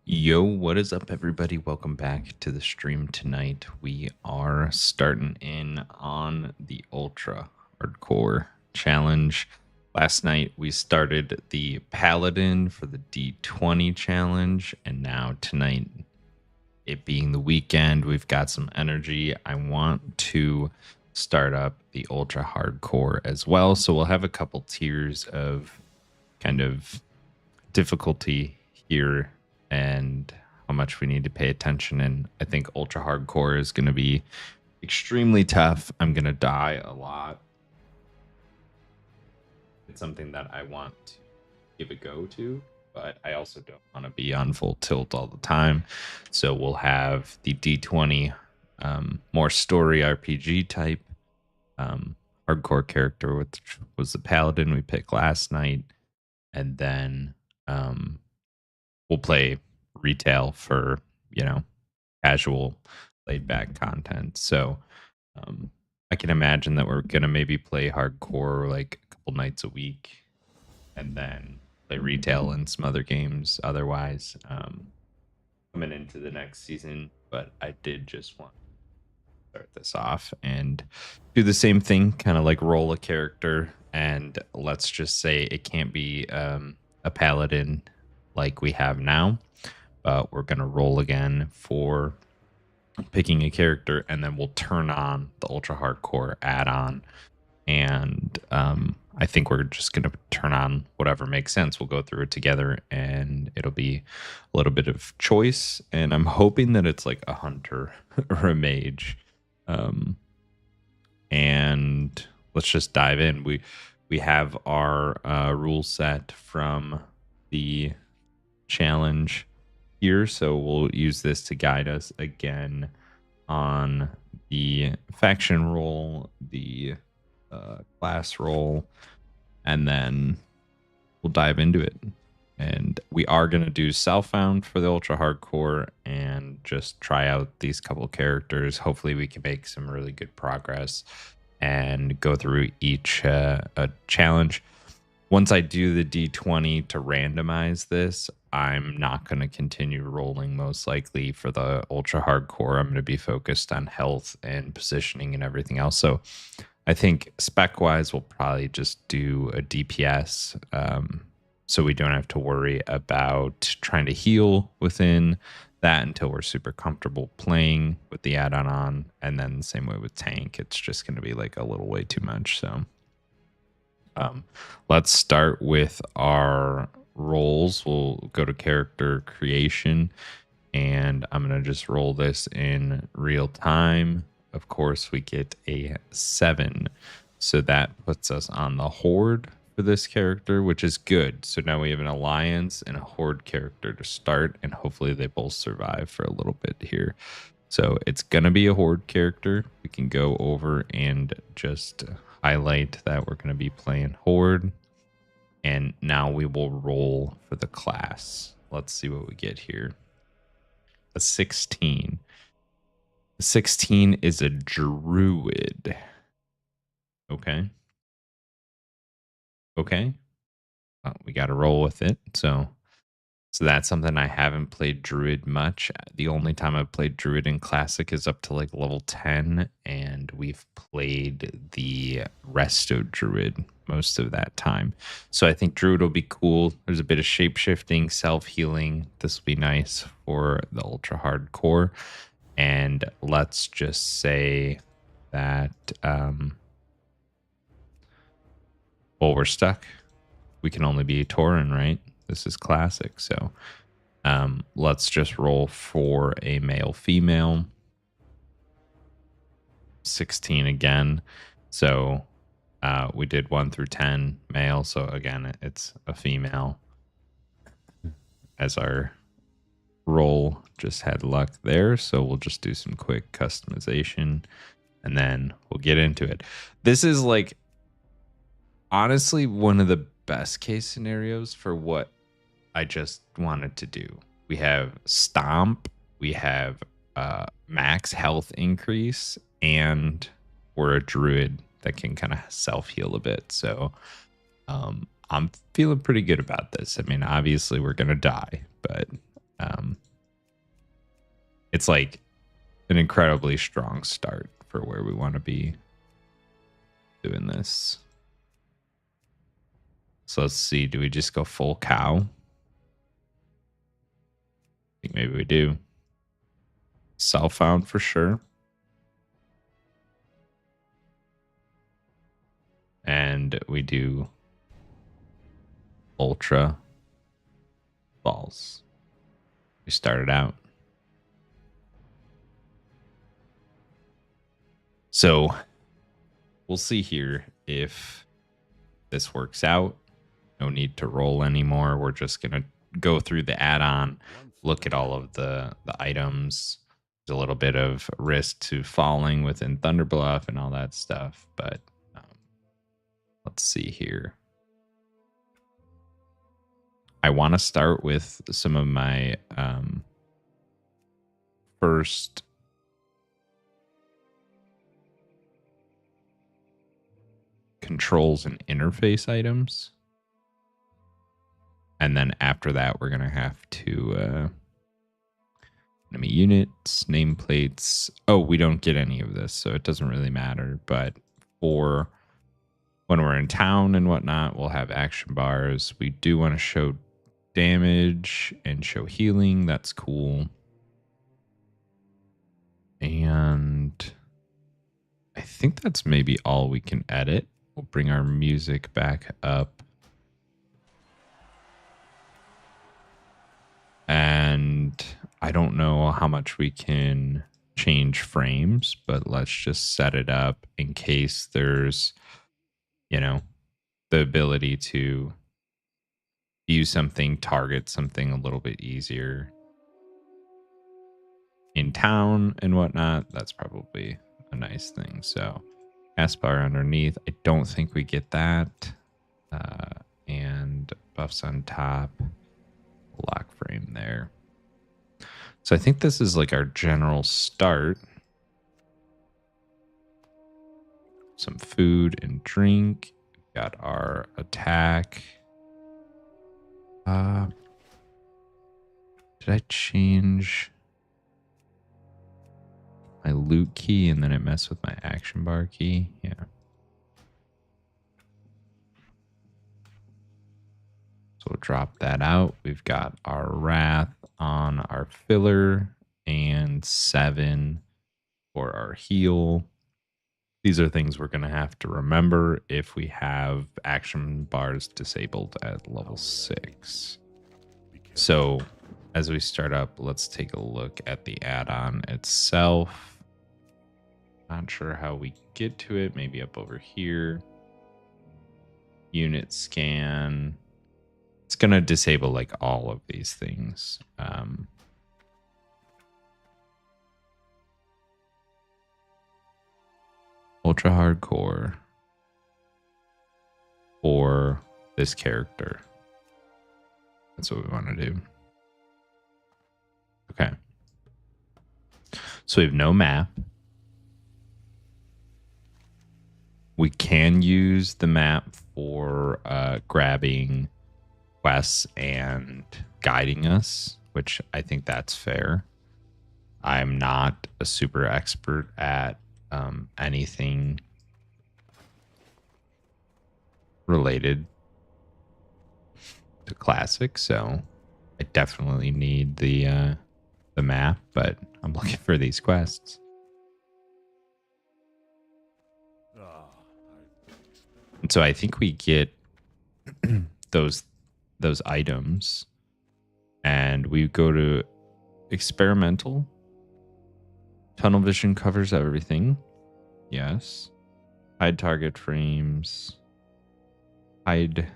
Yo, what is up, everybody? Welcome back to the stream tonight. We are starting in on the Ultra Hardcore Challenge. Last night, we started the Paladin for the D20 challenge, and now tonight, it being the weekend, we've got some energy. I want to start up the Ultra Hardcore as well. So we'll have a couple tiers of kind of difficulty here and how much we need to pay attention. And I think ultra hardcore is going to be extremely tough. I'm going to die a lot. It's something that I want to give a go to, but I also don't want to be on full tilt all the time. So we'll have the D20 more story RPG type hardcore character, which was the paladin we picked last night. And then we'll play retail for, casual laid back content. So I can imagine that we're going to maybe play hardcore like a couple nights a week and then play retail and some other games otherwise coming into the next season. But I did just want to start this off and do the same thing, kind of like roll a character. And let's just say it can't be a paladin like we have now, but we're going to roll again for picking a character, and then we'll turn on the ultra hardcore add-on. And I think we're just going to turn on whatever makes sense. We'll go through it together, and it'll be a little bit of choice. And I'm hoping that it's like a hunter or a mage. And let's just dive in. We have our rule set from the challenge here, so we'll use this to guide us again on the faction roll, the class roll, and then we'll dive into it. And we are going to do self-found for the ultra hardcore and just try out these couple characters. Hopefully we can make some really good progress and go through each challenge. Once I do the D20 to randomize this, I'm not going to continue rolling most likely for the ultra hardcore. I'm going to be focused on health and positioning and everything else. So I think spec wise, we'll probably just do a DPS. So we don't have to worry about trying to heal within that until we're super comfortable playing with the add-on on. And then the same way with tank, it's just going to be like a little way too much. So let's start with our roles. We'll go to character creation, and I'm going to just roll this in real time. Of course, we get a 7. So that puts us on the horde for this character, which is good. So now we have an alliance and a horde character to start, and hopefully they both survive for a little bit here. So it's going to be a horde character. We can go over and just highlight that we're going to be playing horde. And now we will roll for the class. Let's see what we get here. A 16. A 16 is a druid. Okay. We got to roll with it. So that's something I haven't played druid much. The only time I've played druid in classic is up to like level 10, and we've played the resto druid most of that time. So I think druid will be cool. There's a bit of shape-shifting, self-healing. This will be nice for the ultra hardcore. And let's just say that we're stuck. We can only be Tauren, right? This is classic. So let's just roll for a male female. 16 again. So we did 1 through 10 male. So again, it's a female as our roll. Just had luck there. So we'll just do some quick customization and then we'll get into it. This is like honestly one of the best case scenarios for what I just wanted to do. We have stomp, we have max health increase, and we're a druid that can kind of self-heal a bit. So I'm feeling pretty good about this. I mean, obviously we're gonna die, but It's like an incredibly strong start for where we want to be doing this. So let's see. Do we just go full cow? I think maybe we do. Self-found for sure. And we do ultra balls. We started out. So we'll see here if this works out. No need to roll anymore. We're just going to go through the add-on, look at all of the items. There's a little bit of risk to falling within Thunderbluff and all that stuff, but let's see here. I want to start with some of my first controls and interface items. And then after that, we're going to have to enemy units, nameplates. Oh, we don't get any of this, so it doesn't really matter. But for when we're in town and whatnot, we'll have action bars. We do want to show damage and show healing. That's cool. And I think that's maybe all we can edit. We'll bring our music back up. And I don't know how much we can change frames, but let's just set it up in case there's, you know, the ability to view something, target something a little bit easier in town and whatnot. That's probably a nice thing. So cast bar underneath. I don't think we get that. And buffs on top. Lock frame there. So I think this is like our general start. Some food and drink. Got our attack. Did I change my loot key and then it messed with my action bar key? Yeah. So we'll drop that out. We've got our wrath on our filler and 7 for our heal. These are things we're going to have to remember if we have action bars disabled at level 6. So as we start up, let's take a look at the add-on itself. Not sure how we get to it. Maybe up over here. Unit scan. It's going to disable like all of these things. Ultra hardcore for this character. That's what we want to do. Okay. So we have no map. We can use the map for grabbing quests and guiding us, which I think that's fair. I'm not a super expert at anything related to Classic, so I definitely need the map, but I'm looking for these quests. And so I think we get those items and we go to experimental. Tunnel vision covers everything. Yes. Hide target frames. Hide.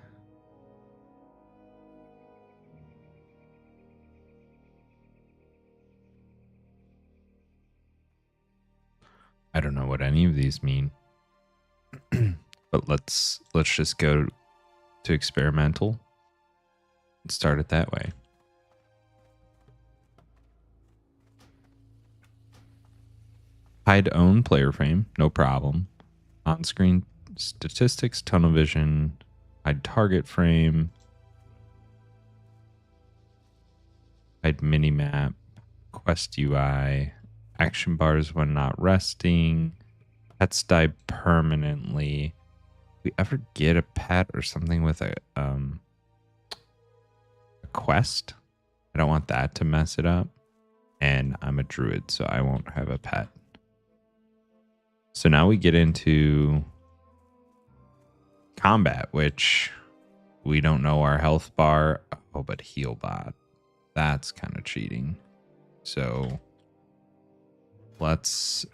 I don't know what any of these mean. But let's just go to experimental and start it that way. Hide own player frame, no problem. On-screen statistics, tunnel vision, hide target frame, Hide minimap, quest UI, action bars when not resting, pets die permanently. We ever get a pet or something with a quest? I don't want that to mess it up. And I'm a druid, so I won't have a pet. So now we get into combat, which we don't know our health bar. Oh, but heal bot. That's kind of cheating. So let's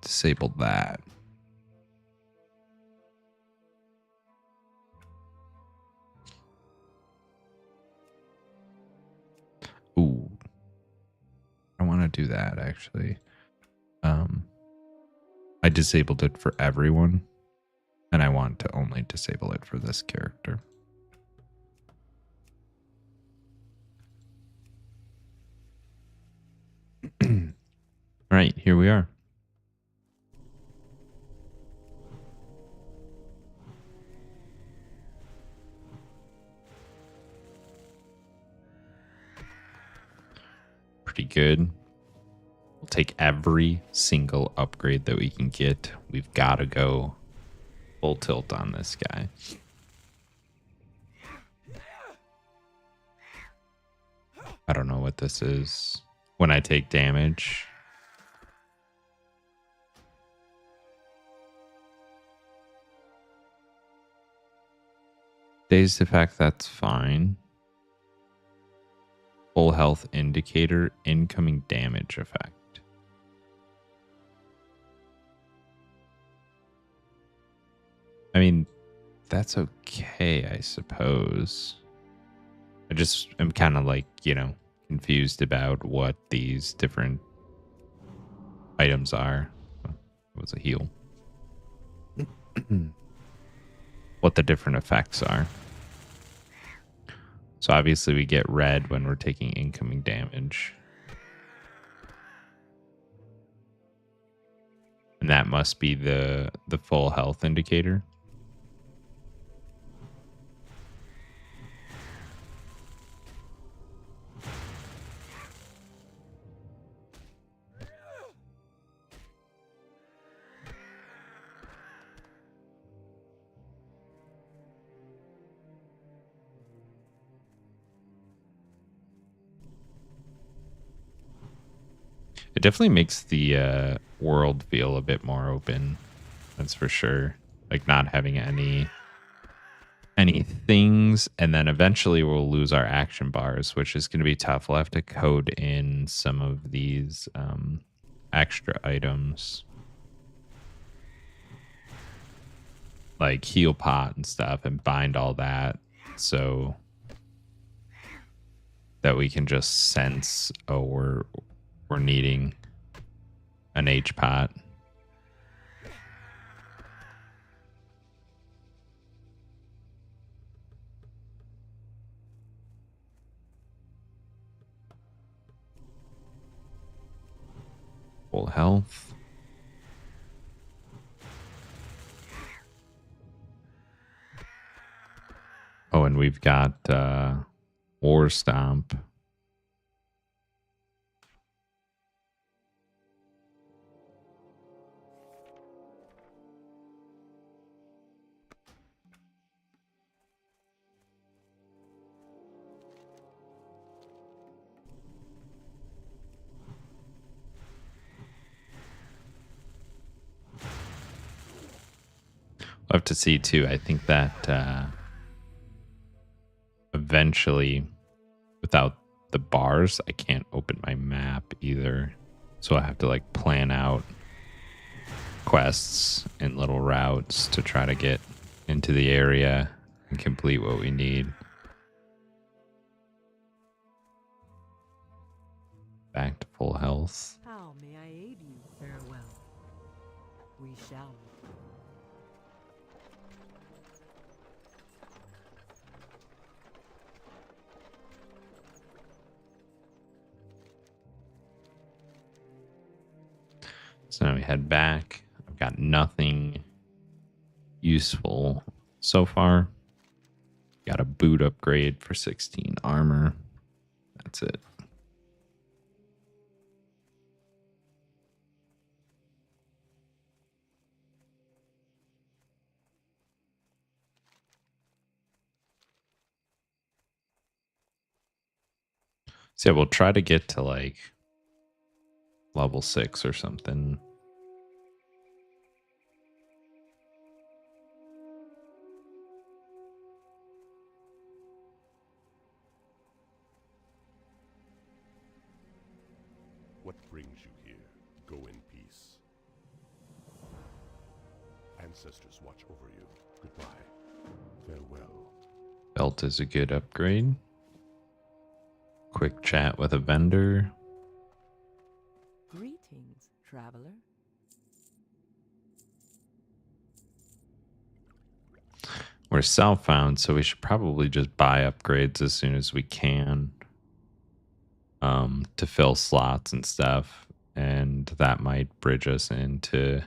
disable that. Ooh. I want to do that actually. I disabled it for everyone, and I want to only disable it for this character. All right, here we are. Pretty good. We'll take every single upgrade that we can get. We've got to go full tilt on this guy. I don't know what this is. When I take damage. Dazed effect, that's fine. Full health indicator, incoming damage effect. I mean, that's okay, I suppose. I just am kind of like, you know, confused about what these different items are. It was a heal. What the different effects are. So obviously we get red when we're taking incoming damage. And that must be the full health indicator. It definitely makes the world feel a bit more open. That's for sure. Like not having any things, and then eventually we'll lose our action bars, which is going to be tough. We'll have to code in some of these extra items like heal pot and stuff and bind all that so that we can just sense, oh, we're needing an H pot. Full health. Oh, and we've got War Stomp. We'll have to see too. I think that eventually, without the bars, I can't open my map either. So I have to like plan out quests and little routes to try to get into the area and complete what we need. Back to full health. How may I aid you? Farewell. We shall. So now we head back. I've got nothing useful so far. Got a boot upgrade for 16 armor. That's it. So yeah, we'll try to get to like level 6 or something. What brings you here? Go in peace. Ancestors watch over you. Goodbye. Farewell. Belt is a good upgrade. Quick chat with a vendor. Greetings, traveler. We're southbound, so we should probably just buy upgrades as soon as we can to fill slots and stuff. And that might bridge us into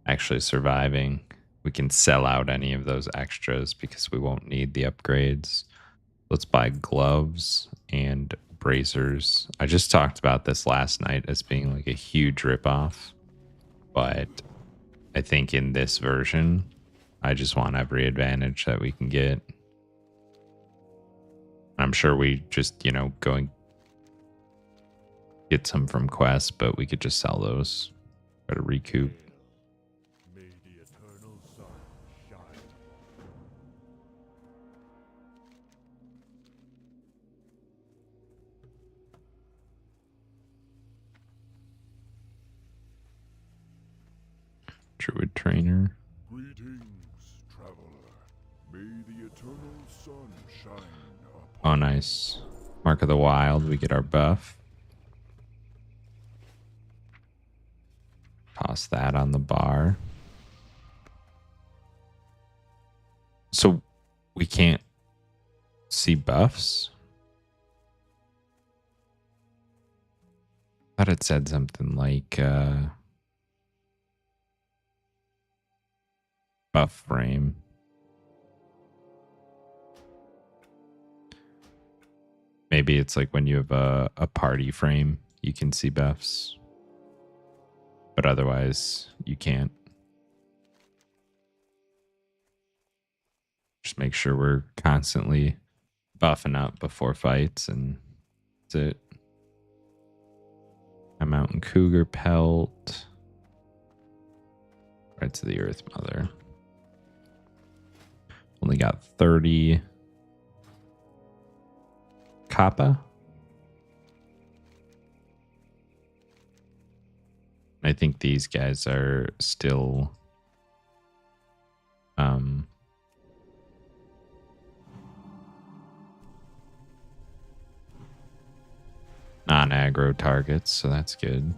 actually surviving. We can sell out any of those extras because we won't need the upgrades. Let's buy gloves and bracers. I just talked about this last night as being like a huge ripoff, but I think in this version, I just want every advantage that we can get. I'm sure we just, go and get some from quests, but we could just sell those. Try to recoup. May the eternal sun shine. Druid trainer. Greetings, traveler. May the eternal sun shine Oh, upon nice. Mark of the Wild. We get our buff. Toss that on the bar. So we can't see buffs? I thought it said something like buff frame. Maybe it's like when you have a party frame, you can see buffs. But otherwise, you can't. Just make sure we're constantly buffing up before fights, and that's it. A mountain cougar pelt. Right to the Earth Mother. Only got 30 Kappa. I think these guys are still non-aggro targets, so that's good.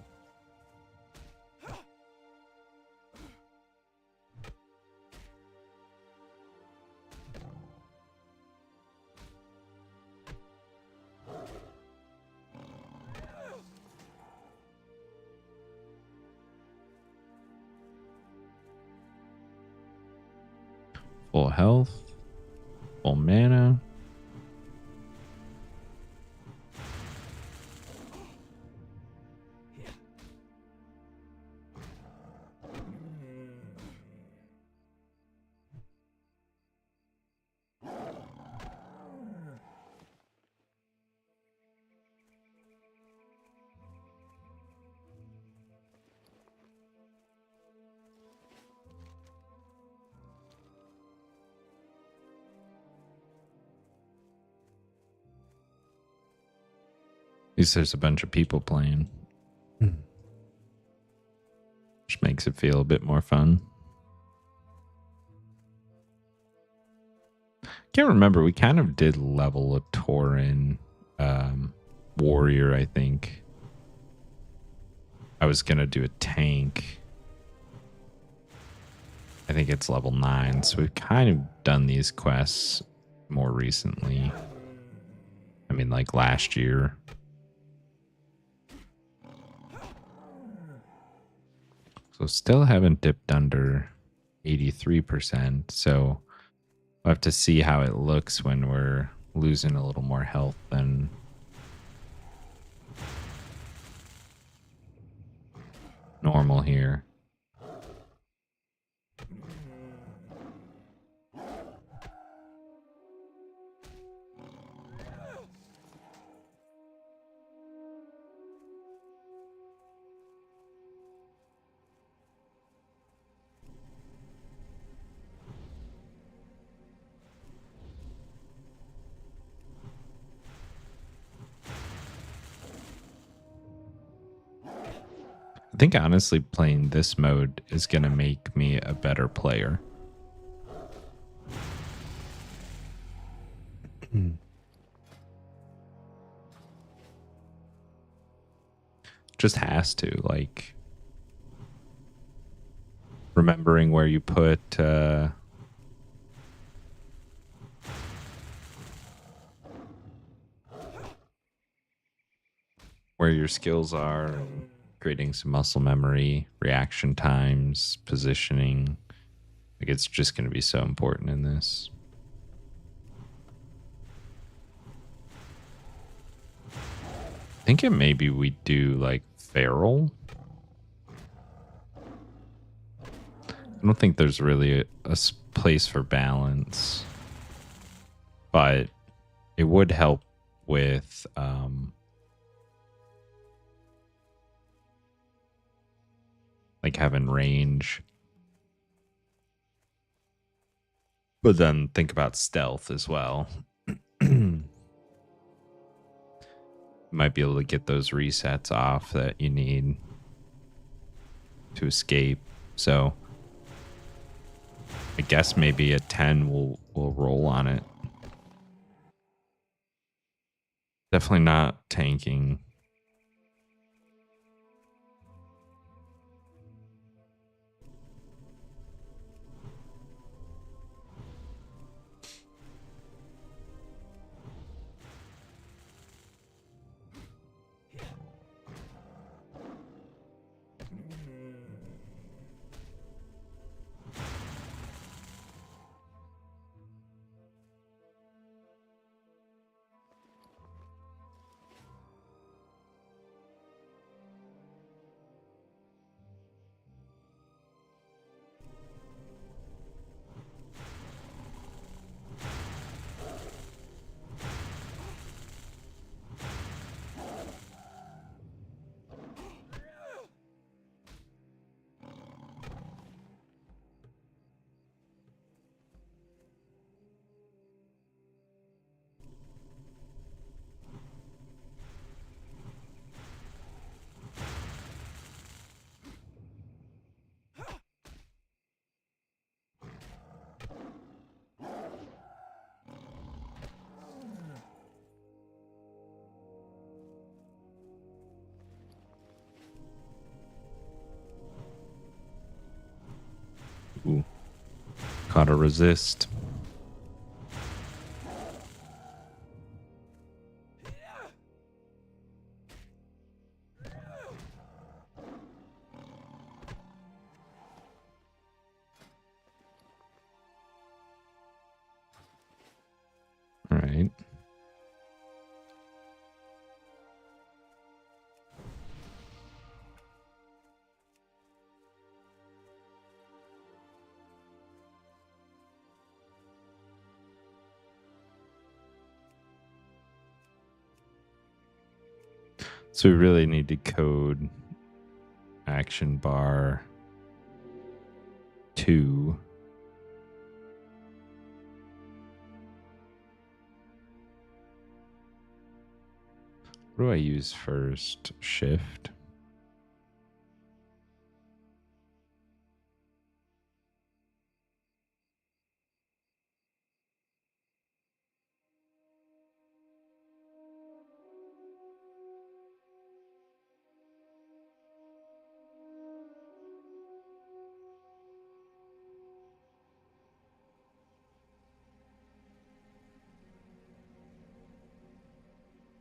Full health, full mana. At least there's a bunch of people playing. Which makes it feel a bit more fun. Can't remember. We kind of did level a Tauren warrior, I think. I was going to do a tank. I think it's level 9. So we've kind of done these quests more recently. I mean, like last year. So still haven't dipped under 83%. So We'll have to see how it looks when we're losing a little more health than normal here. I think honestly playing this mode is going to make me a better player. Just has to, like, remembering where you put where your skills are, and creating some muscle memory, reaction times, positioning. Like, it's just going to be so important in this. I think it maybe we do like feral. I don't think there's really a place for balance, but it would help with like having range. But then think about stealth as well. Might be able to get those resets off that you need to escape. So I guess maybe at 10 we'll roll on it. Definitely not tanking. Ooh. Caught a resist. All right. So we really need to code action bar 2. What do I use first? Shift.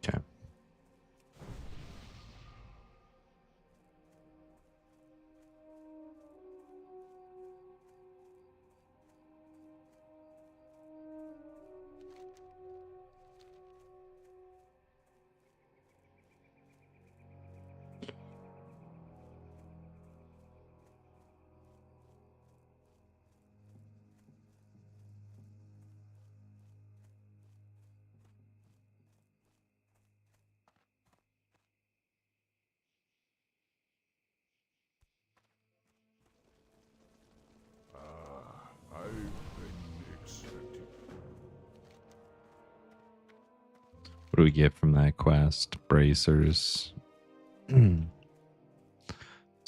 Okay. we get from that quest? Bracers. So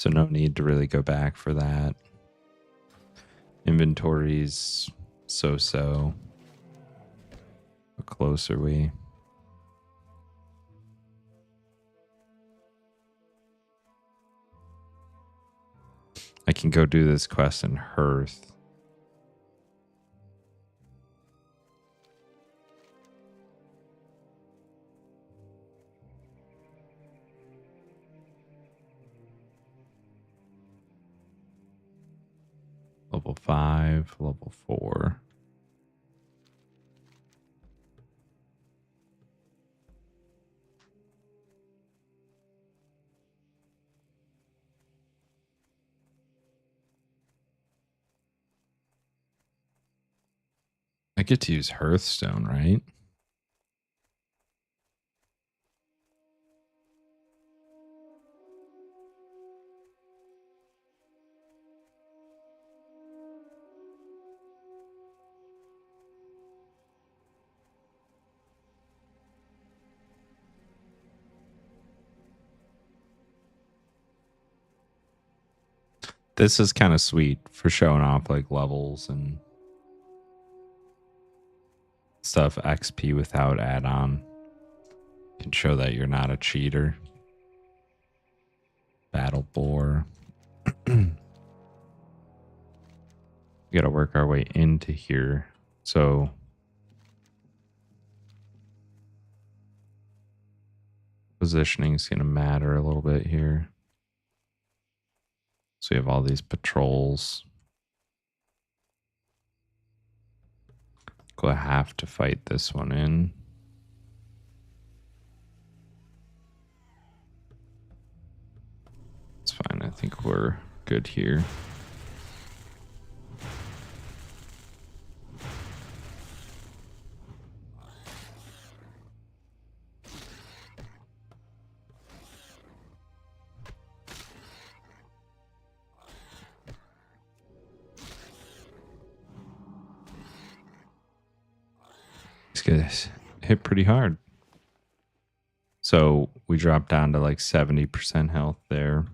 no need to really go back for that. Inventories so-so. How close are we? I can go do this quest in Hearth. Level 5, level 4. I get to use Hearthstone, right? This is kind of sweet for showing off like levels and stuff. XP without add-on can show that you're not a cheater. Battle Boar. We gotta work our way into here. So positioning is gonna matter a little bit here. So we have all these patrols. Go have to fight this one in. It's fine. I think we're good here. These guys hit pretty hard. So we dropped down to like 70% health there.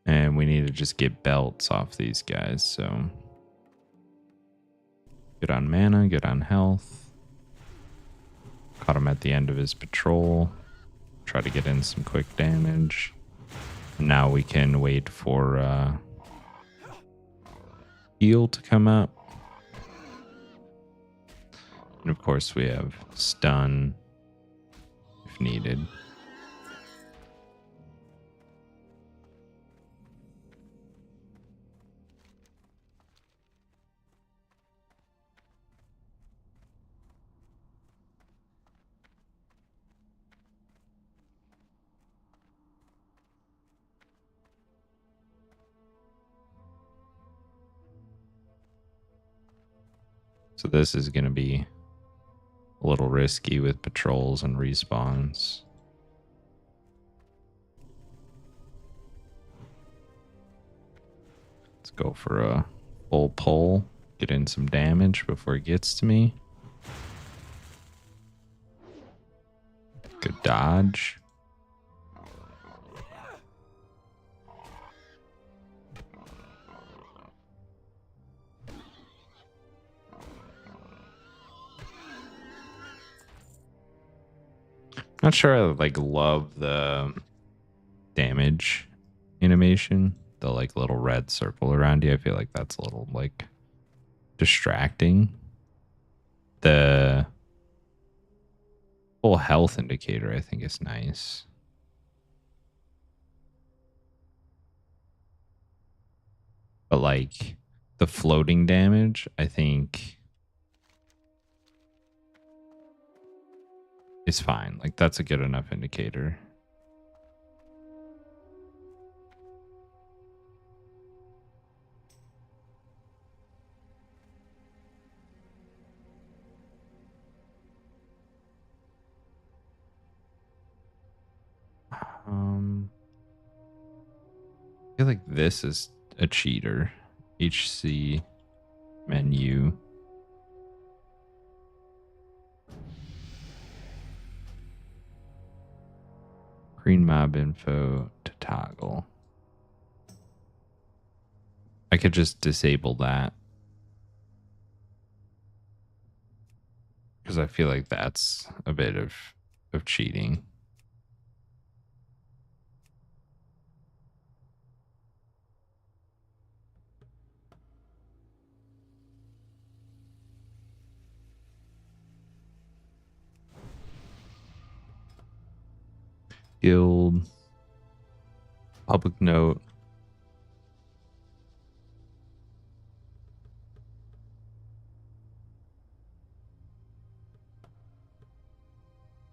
And we need to just get belts off these guys. So good on mana, good on health. Caught him at the end of his patrol. Try to get in some quick damage. And now we can wait for heal to come up. And of course we have stun if needed. So this is going to be a little risky with patrols and respawns. Let's go for a full pull, get in some damage before it gets to me. Good dodge. Not sure I like love the damage animation, the like little red circle around you. I feel like that's a little like distracting. The full health indicator I think is nice. But like the floating damage, I think is fine. Like that's a good enough indicator. I feel like this is a cheater HC menu. Green mob info to toggle. I could just disable that. Because I feel like that's a bit of cheating. Guild. Public note.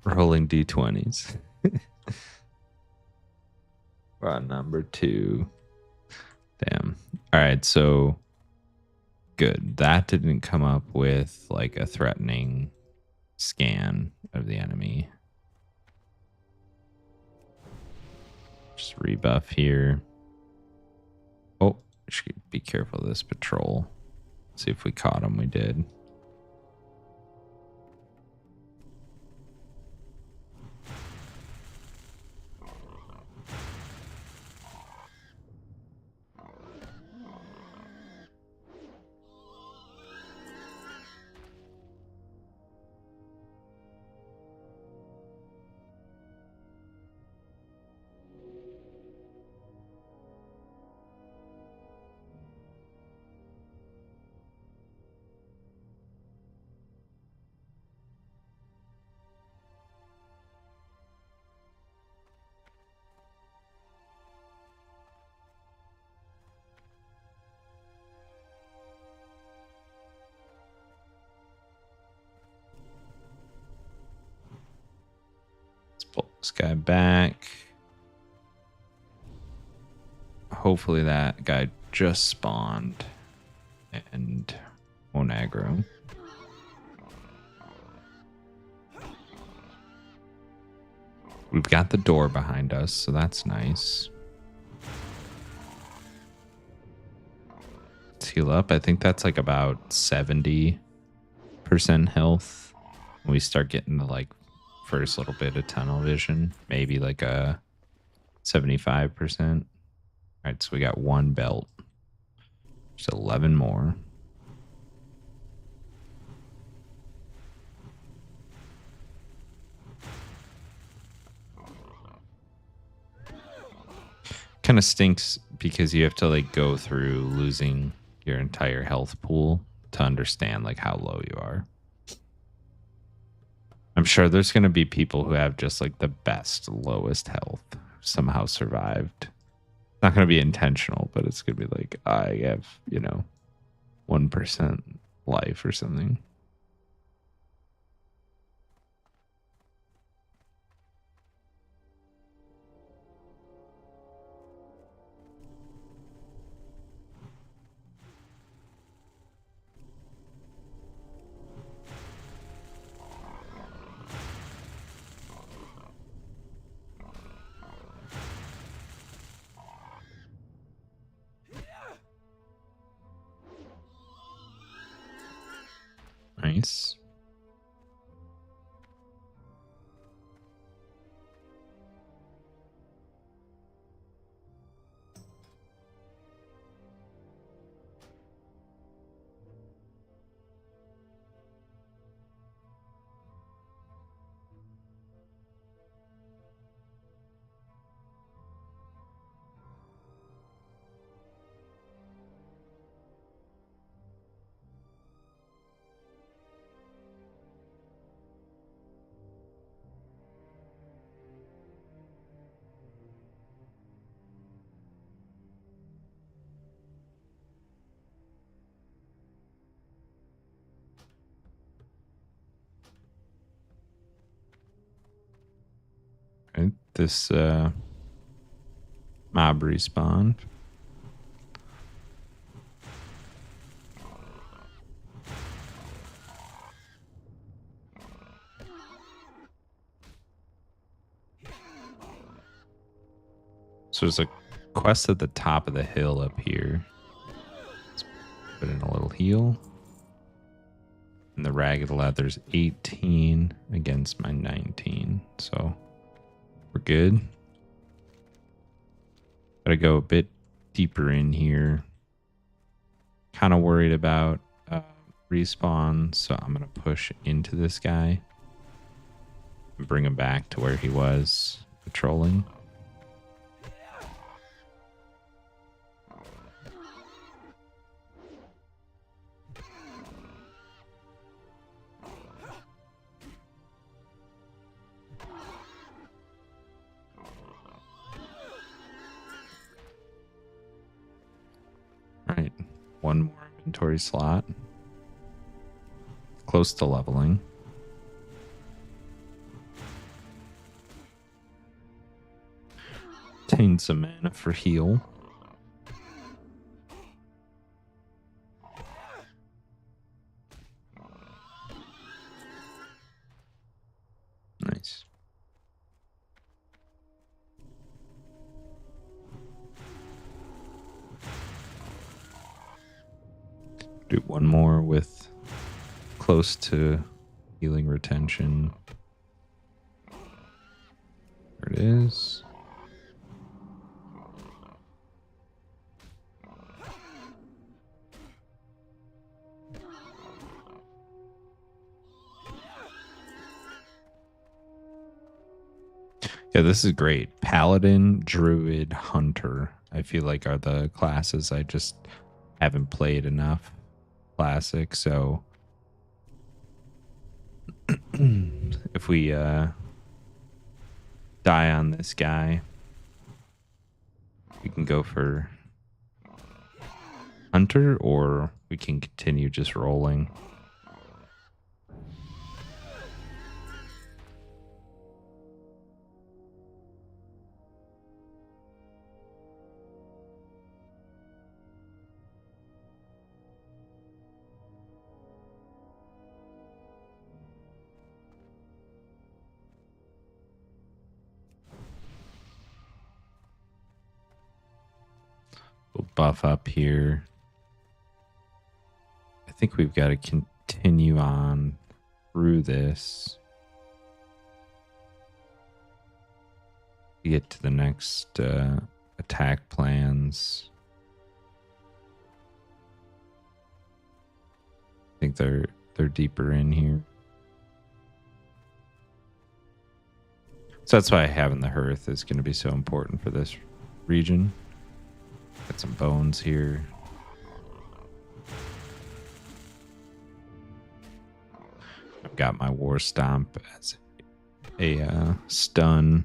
Rolling D20s. We're on number 2. Damn. All right, so good. That didn't come up with like a threatening scan of the enemy. Just rebuff here. Oh, should be careful of this patrol. See if we caught him. We did. Pull this guy back. Hopefully that guy just spawned and won't aggro. We've got the door behind us, so that's nice. Let's heal up. I think that's like about 70% health. When we start getting to like first little bit of tunnel vision, maybe like a 75%. All right, so we got 1 belt. Just 11 more. Kind of stinks because you have to like go through losing your entire health pool to understand like how low you are. I'm sure there's going to be people who have just like the best, lowest health, somehow survived. It's not going to be intentional, but it's going to be like, I have, 1% life or something. Nice. Right, this mob respawn. So there's a quest at the top of the hill up here. Let's Put in a little heal. And the ragged leather's 18 against my 19. So we're good. Gotta go a bit deeper in here. Kind of worried about respawn, so I'm gonna push into this guy and bring him back to where he was patrolling. All right, one more inventory slot. Close to leveling. Obtain some mana for heal. Nice. Do one more with close to healing retention. There it is. Yeah, this is great. Paladin, Druid, Hunter, I feel like are the classes I just haven't played enough Classic, so if we die on this guy, we can go for Hunter, or we can continue just rolling. We'll buff up here. I think we've got to continue on through this to get to the next attack plans. I think they're deeper in here. So that's why having the hearth is going to be so important for this region. Got some bones here. I've got my war stomp as a stun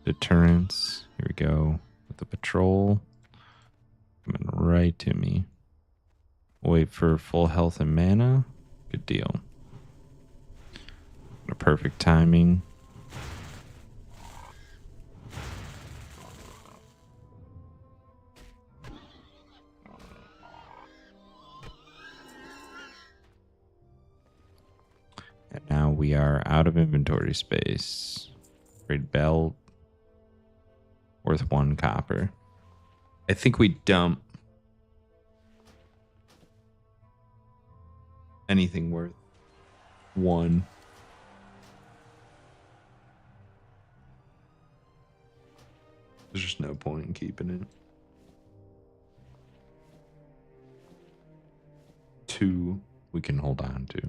deterrence. Here we go with the patrol coming right to me. Wait for full health and mana. Good deal. A perfect timing. And now we are out of inventory space. Great belt. Worth 1 copper. I think we dump anything worth 1. There's just no point in keeping it. 2 we can hold on to.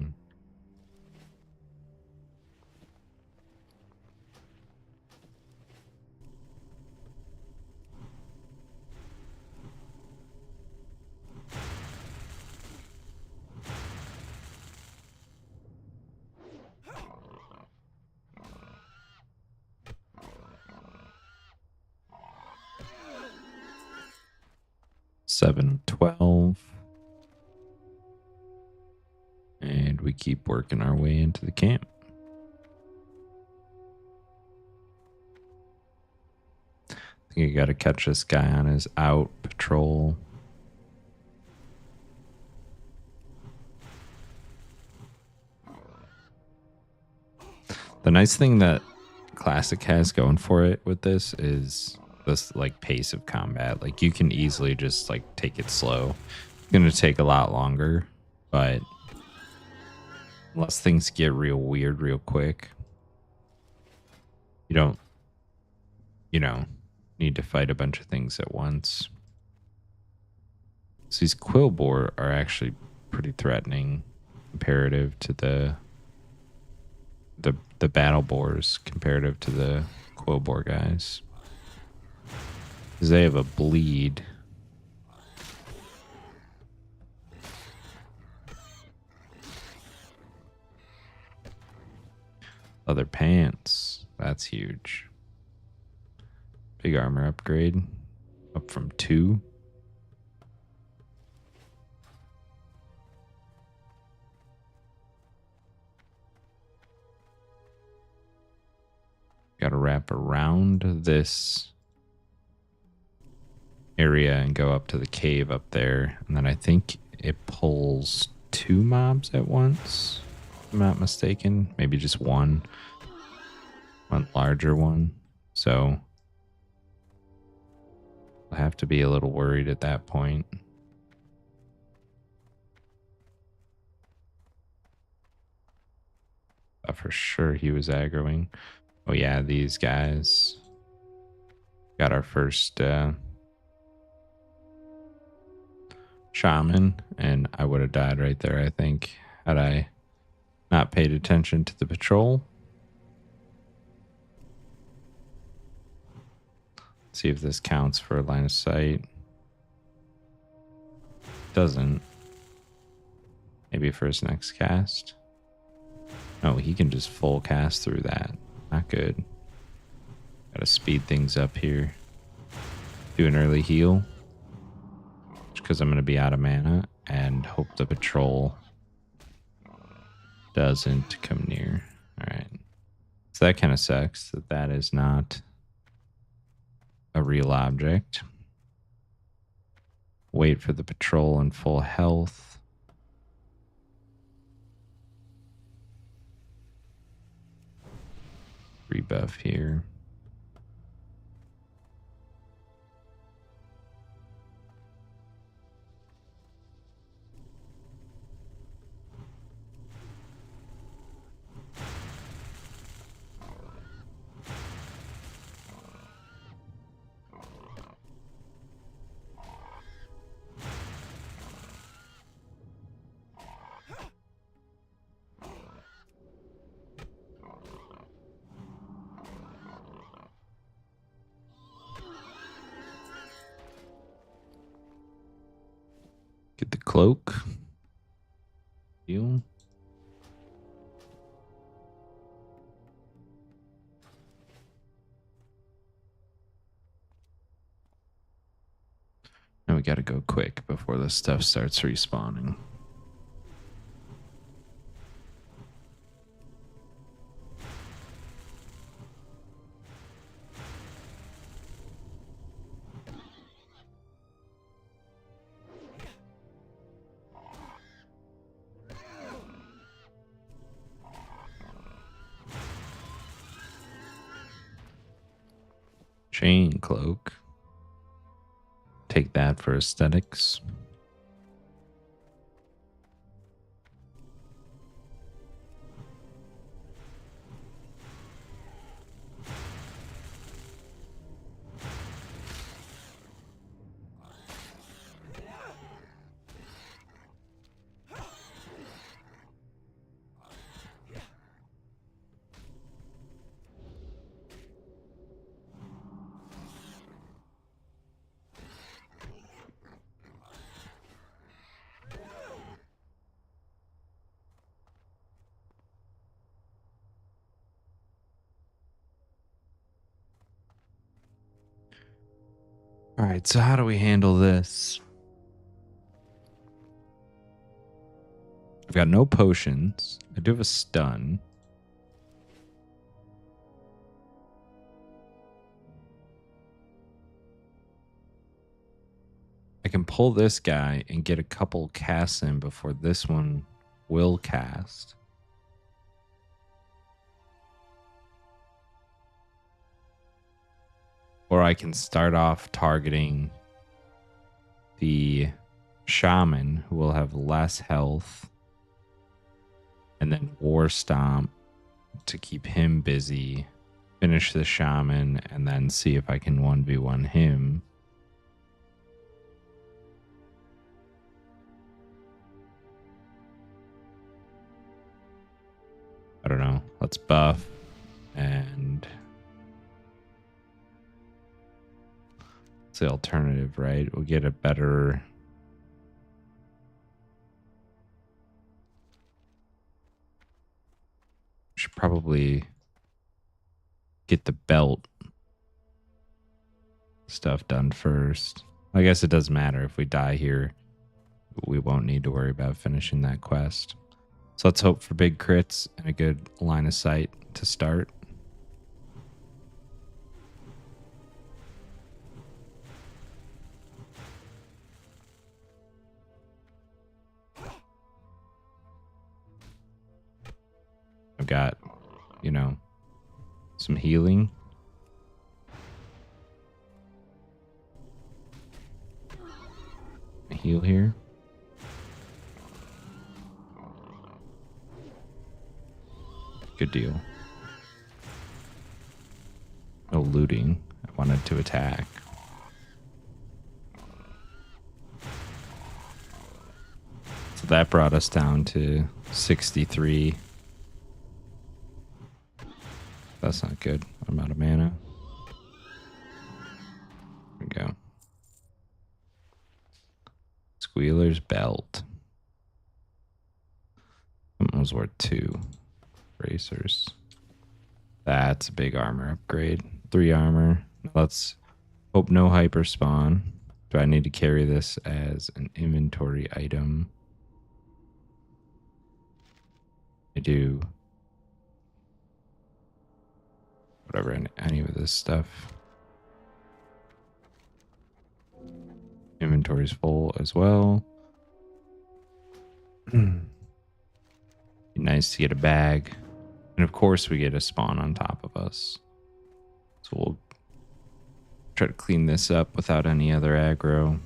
Seven, 12. And we keep working our way into the camp. I think I gotta catch this guy on his out patrol. The nice thing that Classic has going for it with this is this like pace of combat. Like you can easily just like take it slow, going to take a lot longer, but unless things get real weird real quick, you don't, need to fight a bunch of things at once. So these quill boar are actually pretty threatening comparative to the battle boars comparative to the quill boar guys. Because they have a bleed. Leather pants. That's huge. Big armor upgrade. Up from 2. Got to wrap around this area and go up to the cave up there. And then I think it pulls 2 mobs at once. If I'm not mistaken. Maybe just one. One larger one. So I'll have to be a little worried at that point. But for sure he was aggroing. Oh yeah, these guys got our first shaman, and I would have died right there, I think, had I not paid attention to the patrol. See if this counts for a line of sight. Doesn't. Maybe for his next cast. No, he can just full cast through that. Not good. Gotta speed things up here. Do an early heal. Because I'm going to be out of mana. And hope the patrol doesn't come near. Alright. So that kind of sucks that that is not a real object. Wait for the patrol in full health. Rebuff here. Get the cloak. Heal. Now we gotta go quick before this stuff starts respawning. Chain cloak. Take that for aesthetics. All right, so how do we handle this? I've got no potions. I do have a stun. I can pull this guy and get a couple casts in before this one will cast. Or I can start off targeting the Shaman, who will have less health, and then War Stomp to keep him busy, finish the Shaman, and then see if I can 1v1 him. I don't know. Let's buff and it's the alternative, right? We'll get a better. Should probably get the belt stuff done first. I guess it doesn't matter if we die here. We won't need to worry about finishing that quest. So let's hope for big crits and a good line of sight to start. I've got, you know, some healing. Heal here. Good deal. No looting. I wanted to attack. So that brought us down to 63. That's not good. I'm out of mana. There we go. Squealer's belt. Something was worth 2. Bracers. That's a big armor upgrade. 3 armor. Let's hope no hyper spawn. Do I need to carry this as an inventory item? I do. Whatever, any of this stuff. Inventory's full as well. Be nice to get a bag. And of course we get a spawn on top of us. So we'll try to clean this up without any other aggro.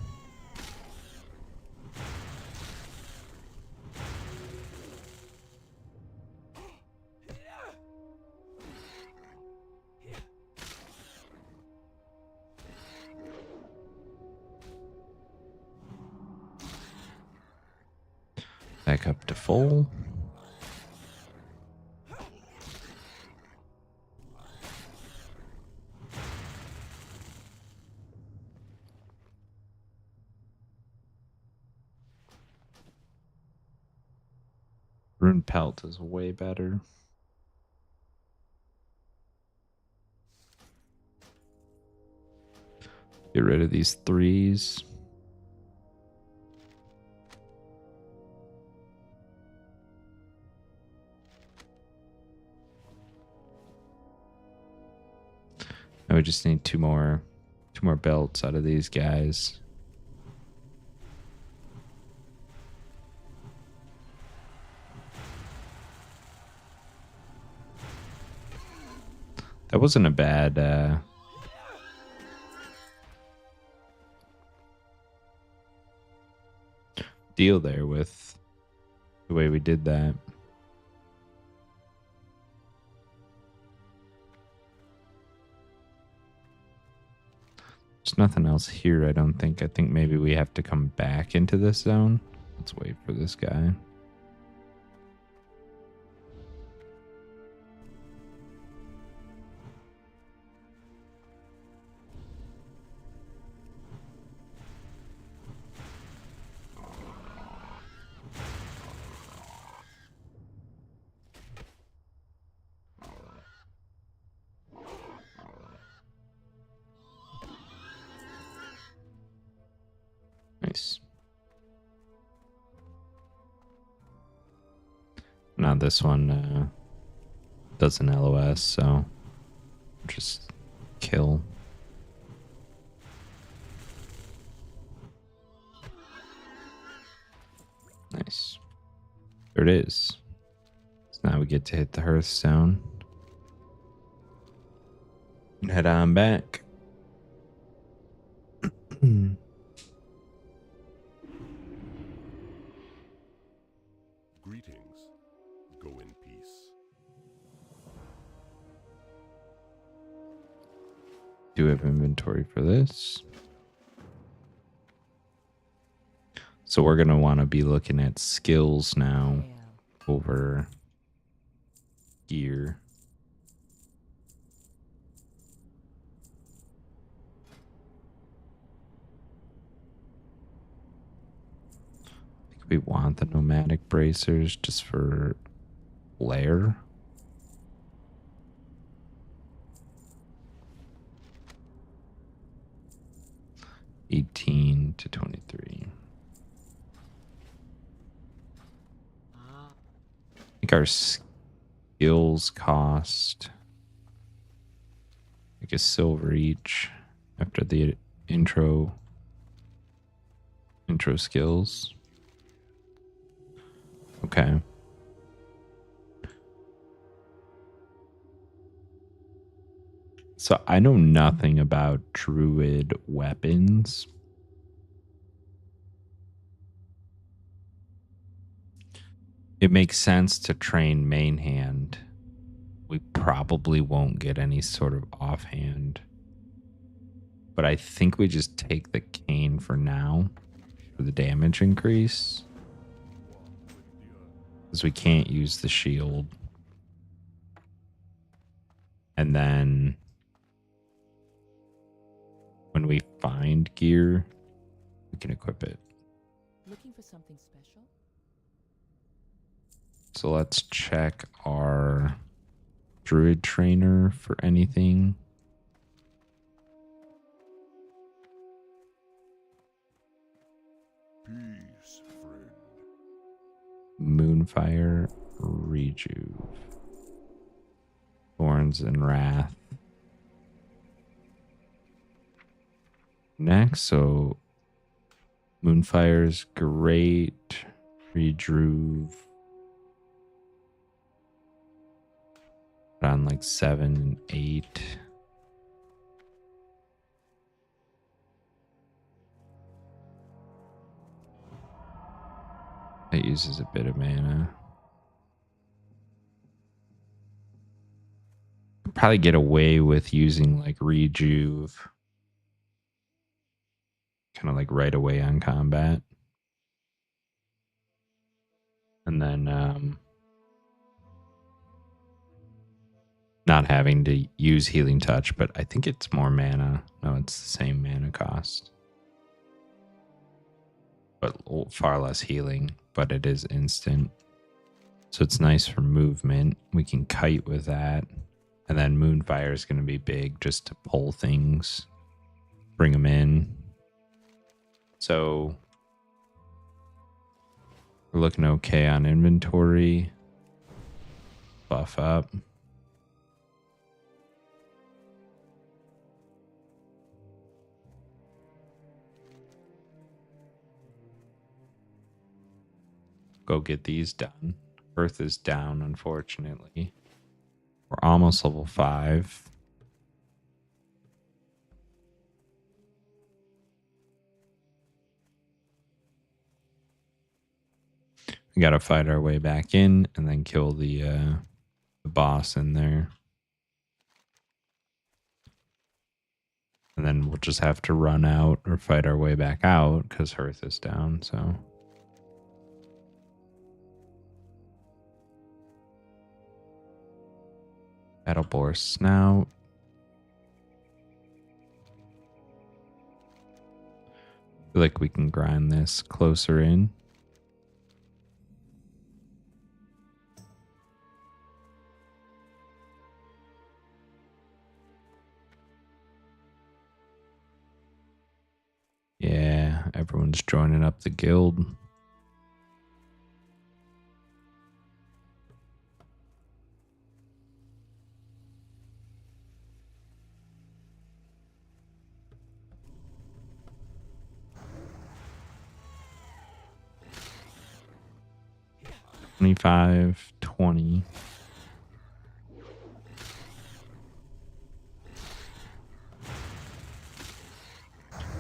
Back up to full. Rune Pelt is way better. Get rid of these 3s. Now we just need two more belts out of these guys. That wasn't a bad deal there with the way we did that. There's nothing else here, I don't think. I think maybe we have to come back into this zone. Let's wait for this guy. Nice. Now this one does an LOS, so just kill. Nice. There it is. So now we get to hit the Hearthstone and head on back. Do have inventory for this. So we're going to want to be looking at skills now over gear. I think we want the nomadic bracers just for flare. $18 to $23. I think our skills cost like a silver each after the intro skills. Okay. So I know nothing about druid weapons. It makes sense to train main hand. We probably won't get any sort of offhand. But I think we just take the cane for now for the damage increase. Because we can't use the shield. And then when we find gear, we can equip it. Looking for something special? So let's check our druid trainer for anything. Peace, friend. Moonfire, Rejuve, Thorns and Wrath. Next, so Moonfire's great. Rejuve on like 7 and 8. It uses a bit of mana. Probably get away with using like Rejuve kind of like right away on combat. And then not having to use Healing Touch, but I think it's more mana. No, it's the same mana cost. But far less healing, but it is instant. So it's nice for movement. We can kite with that. And then Moonfire is going to be big just to pull things, bring them in. So we're looking okay on inventory. Buff up. Go get these done. Earth is down, unfortunately. We're almost level 5. We gotta fight our way back in and then kill the boss in there. And then we'll just have to run out or fight our way back out because Hearth is down, so. Battlebore Snout. Feel like we can grind this closer in. Yeah, everyone's joining up the guild. $25, $20.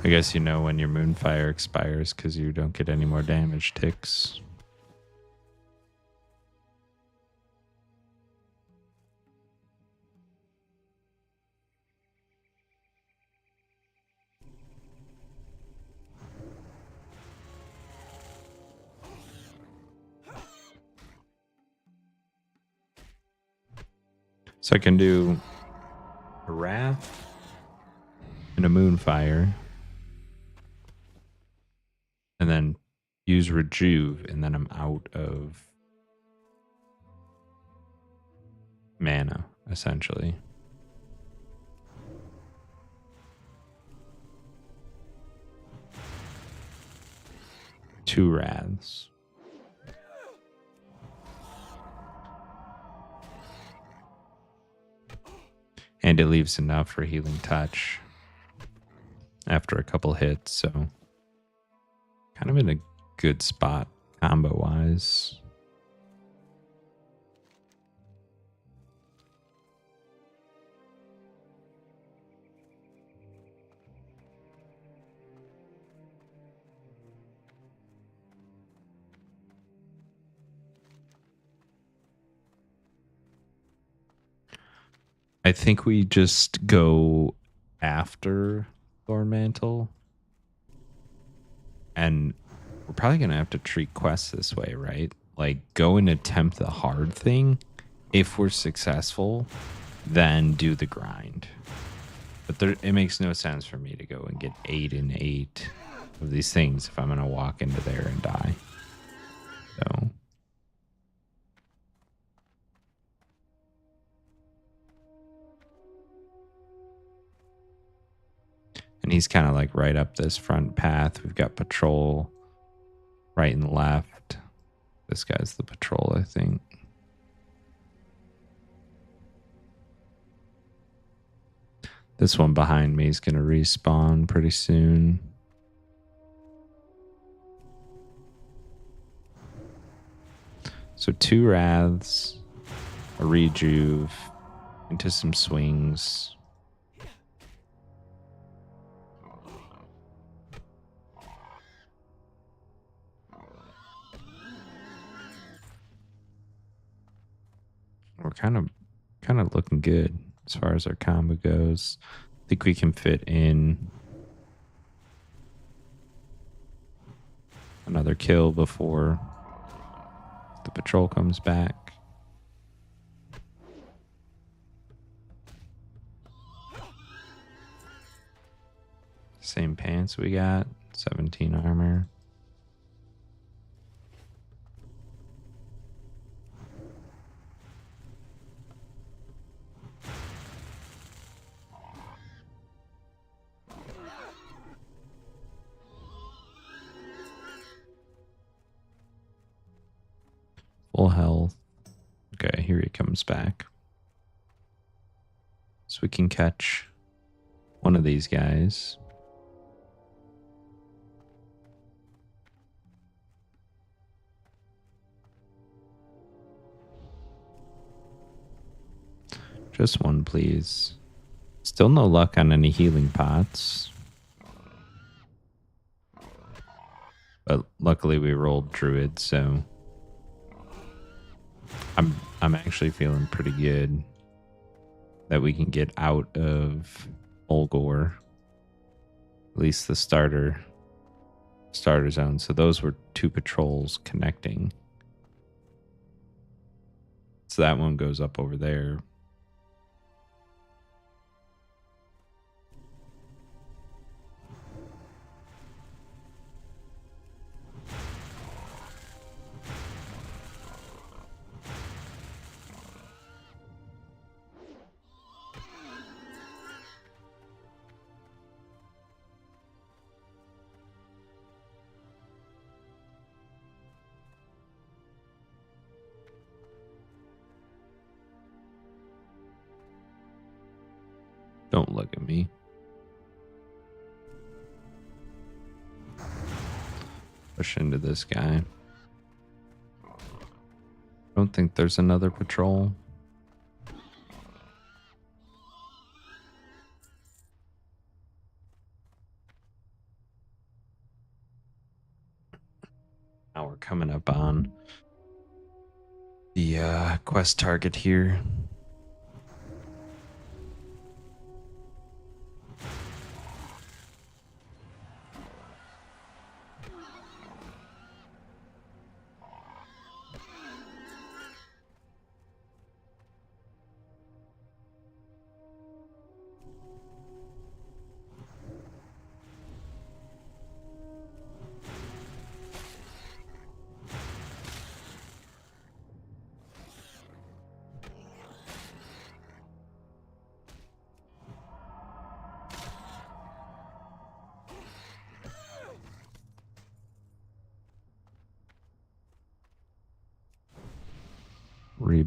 I guess you know when your Moonfire expires because you don't get any more damage ticks. So I can do a Wrath and a Moonfire. And then use Rejuve, and then I'm out of mana, essentially. Two Wraths. And it leaves enough for Healing Touch after a couple hits, so kind of in a good spot combo-wise. I think we just go after Thornmantle. And we're probably going to have to treat quests this way, right? Like, go and attempt the hard thing. If we're successful, then do the grind. But it makes no sense for me to go and get 8 and 8 of these things if I'm going to walk into there and die. So... And he's kind of like right up this front path. We've got patrol right and left. This guy's the patrol, I think. This one behind me is going to respawn pretty soon. So 2 Wraths, a Rejuve, into some swings. We're kind of looking good as far as our combo goes. I think we can fit in another kill before the patrol comes back. Same pants we got, 17 armor. Full health. Okay, here he comes back. So we can catch one of these guys. Just one, please. Still no luck on any healing pots. But luckily we rolled Druid, so I'm actually feeling pretty good that we can get out of Olgor. At least the starter zone. So those were 2 patrols connecting. So that one goes up over there. Don't look at me. Push into this guy. Don't think there's another patrol. Now we're coming up on the quest target here.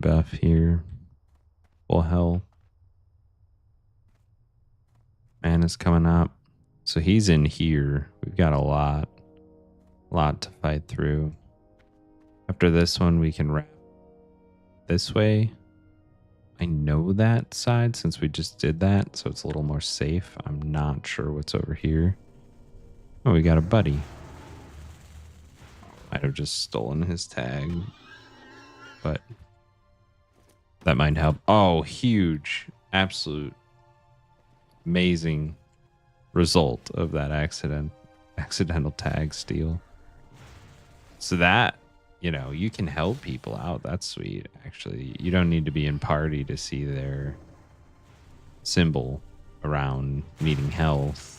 buff here. Full health. Man is coming up. So he's in here. We've got a lot to fight through. After this one, we can wrap this way. I know that side since we just did that, so it's a little more safe. I'm not sure what's over here. Oh, we got a buddy. Might have just stolen his tag, but that might help. Oh, huge. Absolute amazing result of that accidental tag steal. So that, you know, you can help people out. That's sweet. Actually, you don't need to be in party to see their symbol around needing health.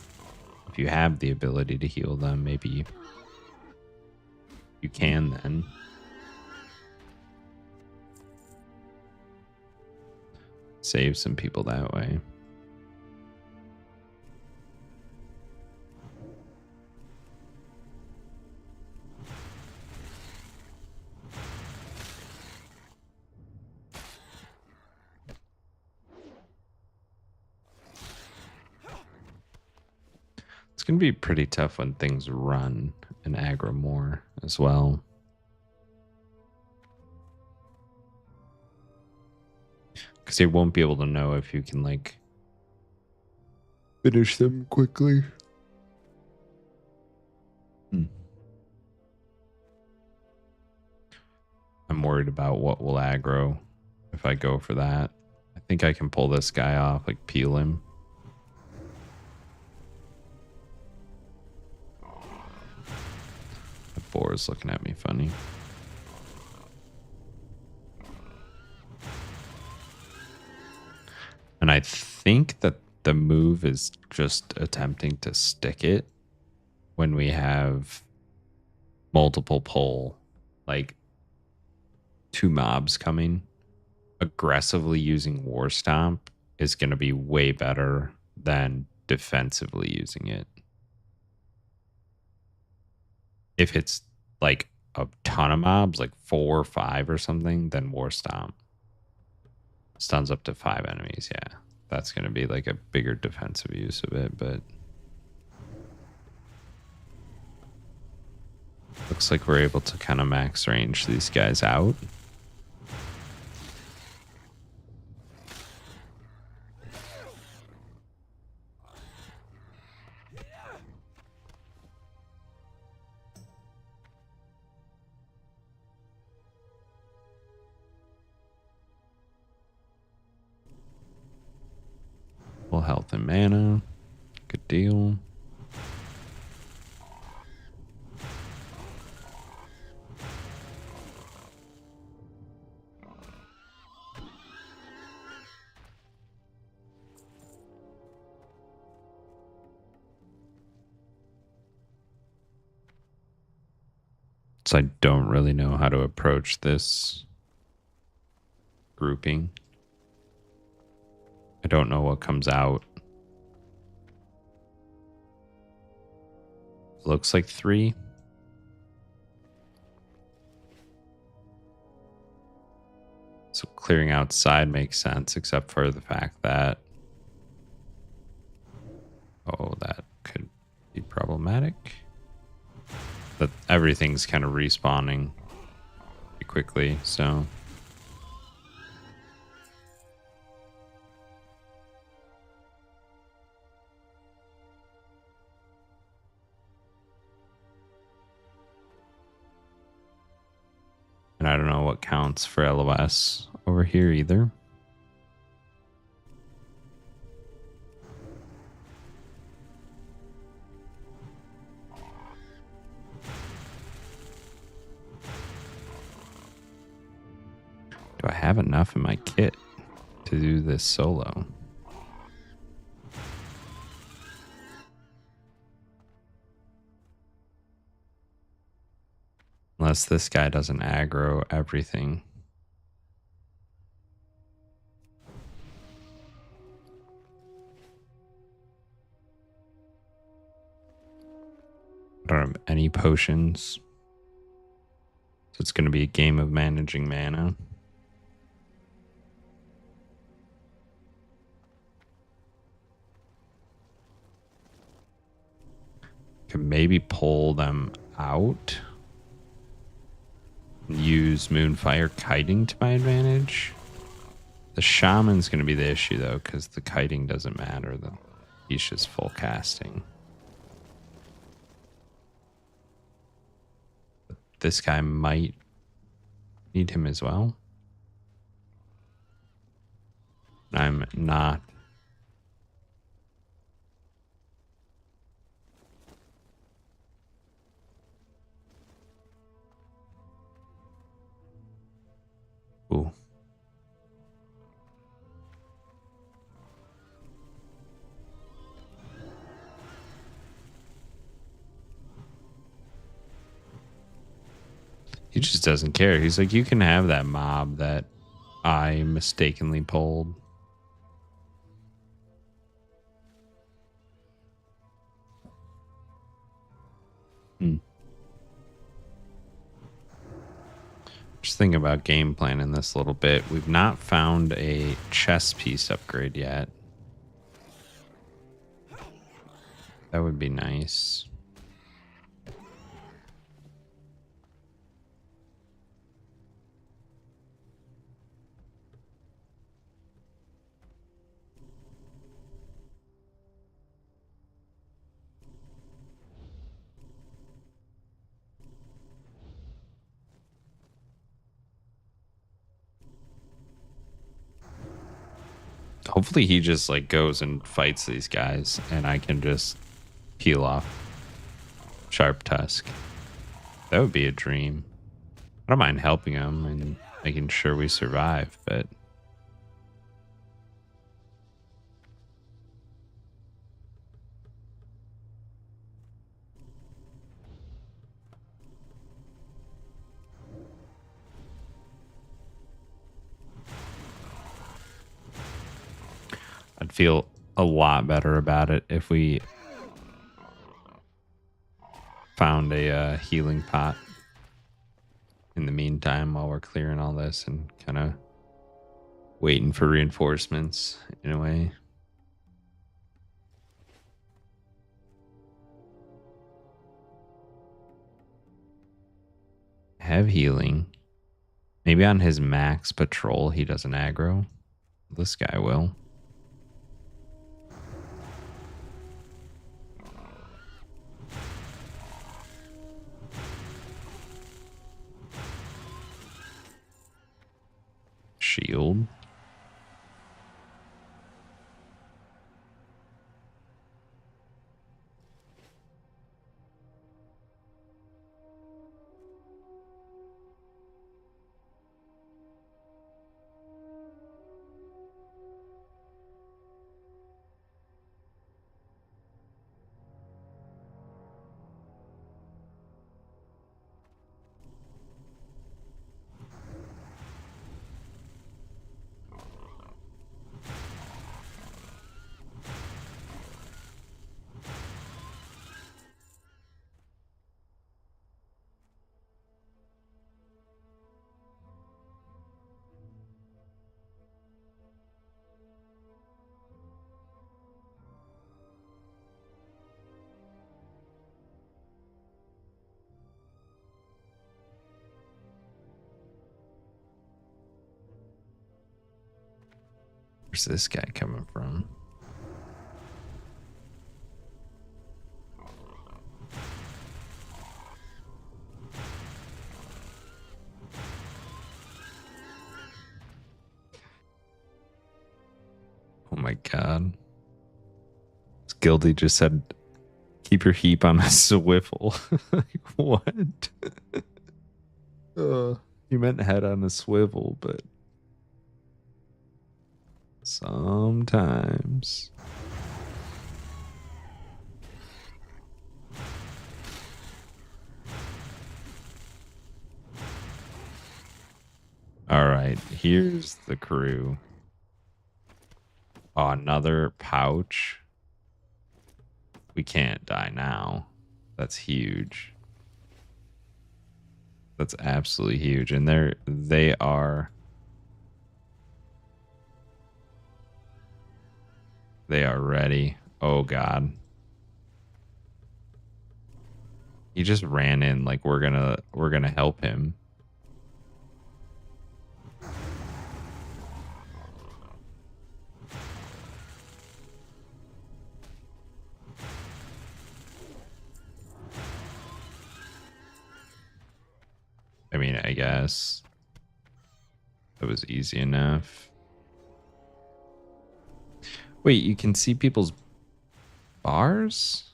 If you have the ability to heal them, maybe you can then. Save some people that way. It's going to be pretty tough when things run and aggro more as well. Because you won't be able to know if you can, like, finish them quickly. I'm worried about what will aggro if I go for that. I think I can pull this guy off, like peel him. The boar is looking at me funny. And I think that the move is just attempting to stick it when we have multiple pull, like 2 mobs coming. Aggressively using War Stomp is going to be way better than defensively using it. If it's like a ton of mobs, like 4 or 5 or something, then War Stomp. Stuns up to 5 enemies, yeah. That's going to be like a bigger defensive use of it, but looks like we're able to kind of max range these guys out. Full health and mana. Good deal. So I don't really know how to approach this grouping. I don't know what comes out. Looks like 3. So clearing outside makes sense, except for the fact that, oh, that could be problematic. But everything's kind of respawning pretty quickly, so. And I don't know what counts for LOS over here either. Do I have enough in my kit to do this solo? Unless this guy doesn't aggro everything. I don't have any potions. So it's going to be a game of managing mana. maybe pull them out. Use Moonfire kiting to my advantage. The shaman's going to be the issue, though, because the kiting doesn't matter. He's just full casting. This guy might need him as well. I'm not. Ooh. He just doesn't care. He's like, you can have that mob that I mistakenly pulled. Just thinking about game planning this a little bit. We've not found a chess piece upgrade yet. That would be nice. Hopefully he just like goes and fights these guys and I can just peel off Sharp Tusk. That would be a dream. I don't mind helping him and making sure we survive, but I'd feel a lot better about it if we found a healing pot in the meantime while we're clearing all this and kind of waiting for reinforcements in a way. Have healing. Maybe on his max patrol he doesn't aggro. This guy will. Shield. Where's this guy coming from? Oh my god. Gildy just said, keep your heap on a swivel. Like, what? You meant head on a swivel, but sometimes. All right, here's the crew. Oh, another pouch. We can't die now. That's huge. That's absolutely huge. And they are ready. Oh god. He just ran in like we're gonna help him. I mean, I guess that was easy enough. Wait, you can see people's bars?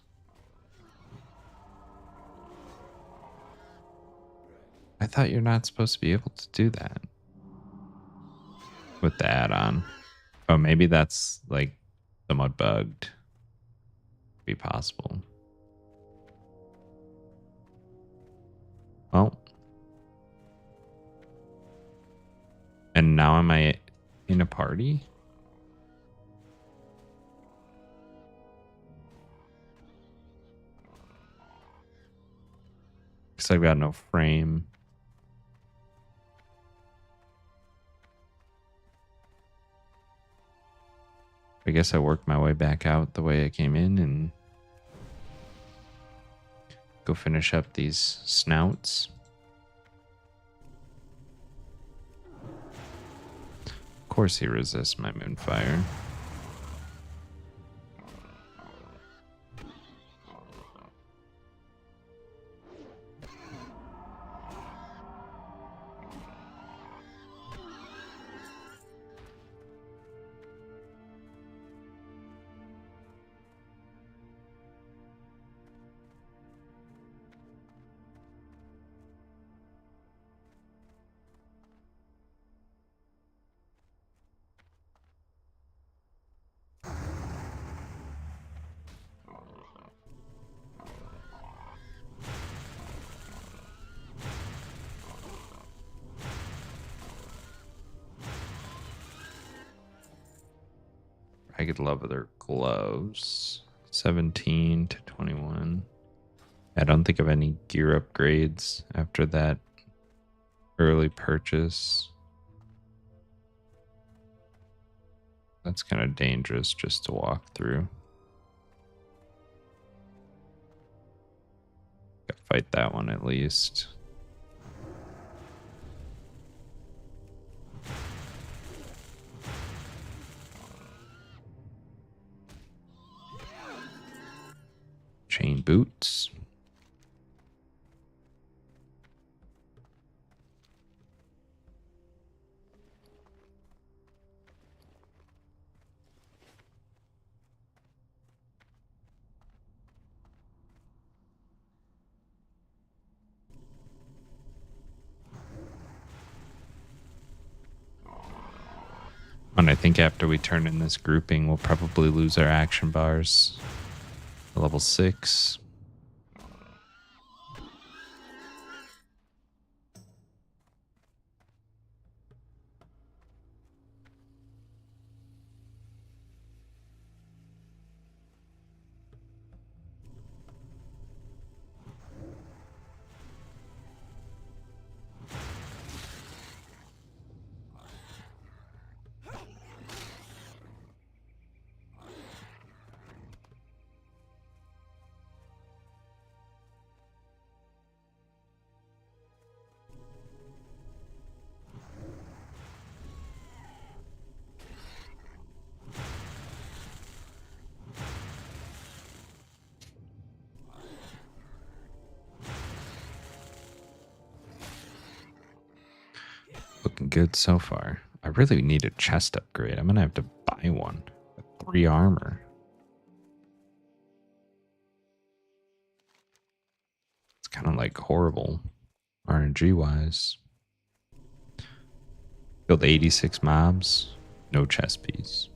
I thought you're not supposed to be able to do that with the add-on. Oh, maybe that's like somewhat bugged. Be possible. Well. And now am I in a party? Because I've got no frame. I guess I worked my way back out the way I came in and go finish up these snouts. Of course he resists my moonfire. I could love their gloves. 17 to 21. I don't think of any gear upgrades after that early purchase. That's kind of dangerous just to walk through. Gotta fight that one at least. Chain boots. And I think after we turn in this grouping, we'll probably lose our action bars. Level 6. Looking good so far. I really need a chest upgrade. I'm gonna have to buy one. 3 armor. It's kind of like horrible RNG wise. Killed 86 mobs. No chest piece.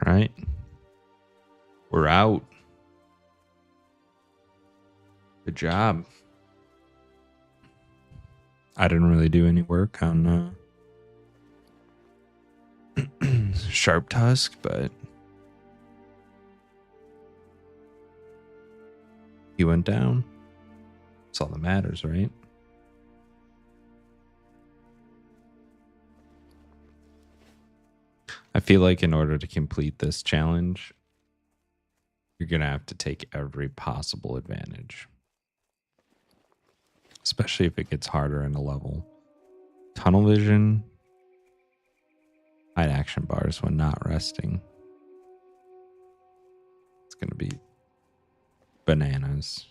Right. We're out. Good job. I didn't really do any work on Sharp Tusk, but he went down. That's all that matters, right? I feel like in order to complete this challenge, you're going to have to take every possible advantage. Especially if it gets harder in a level. Tunnel vision. Hide action bars when not resting. It's going to be bananas.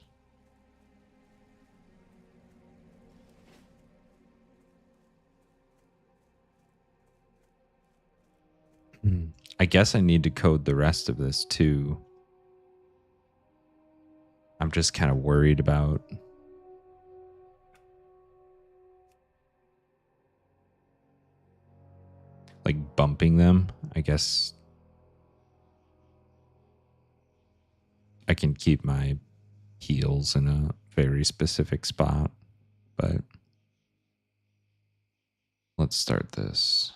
I guess I need to code the rest of this too. I'm just kind of worried about like bumping them. I guess I can keep my heals in a very specific spot, but let's start this.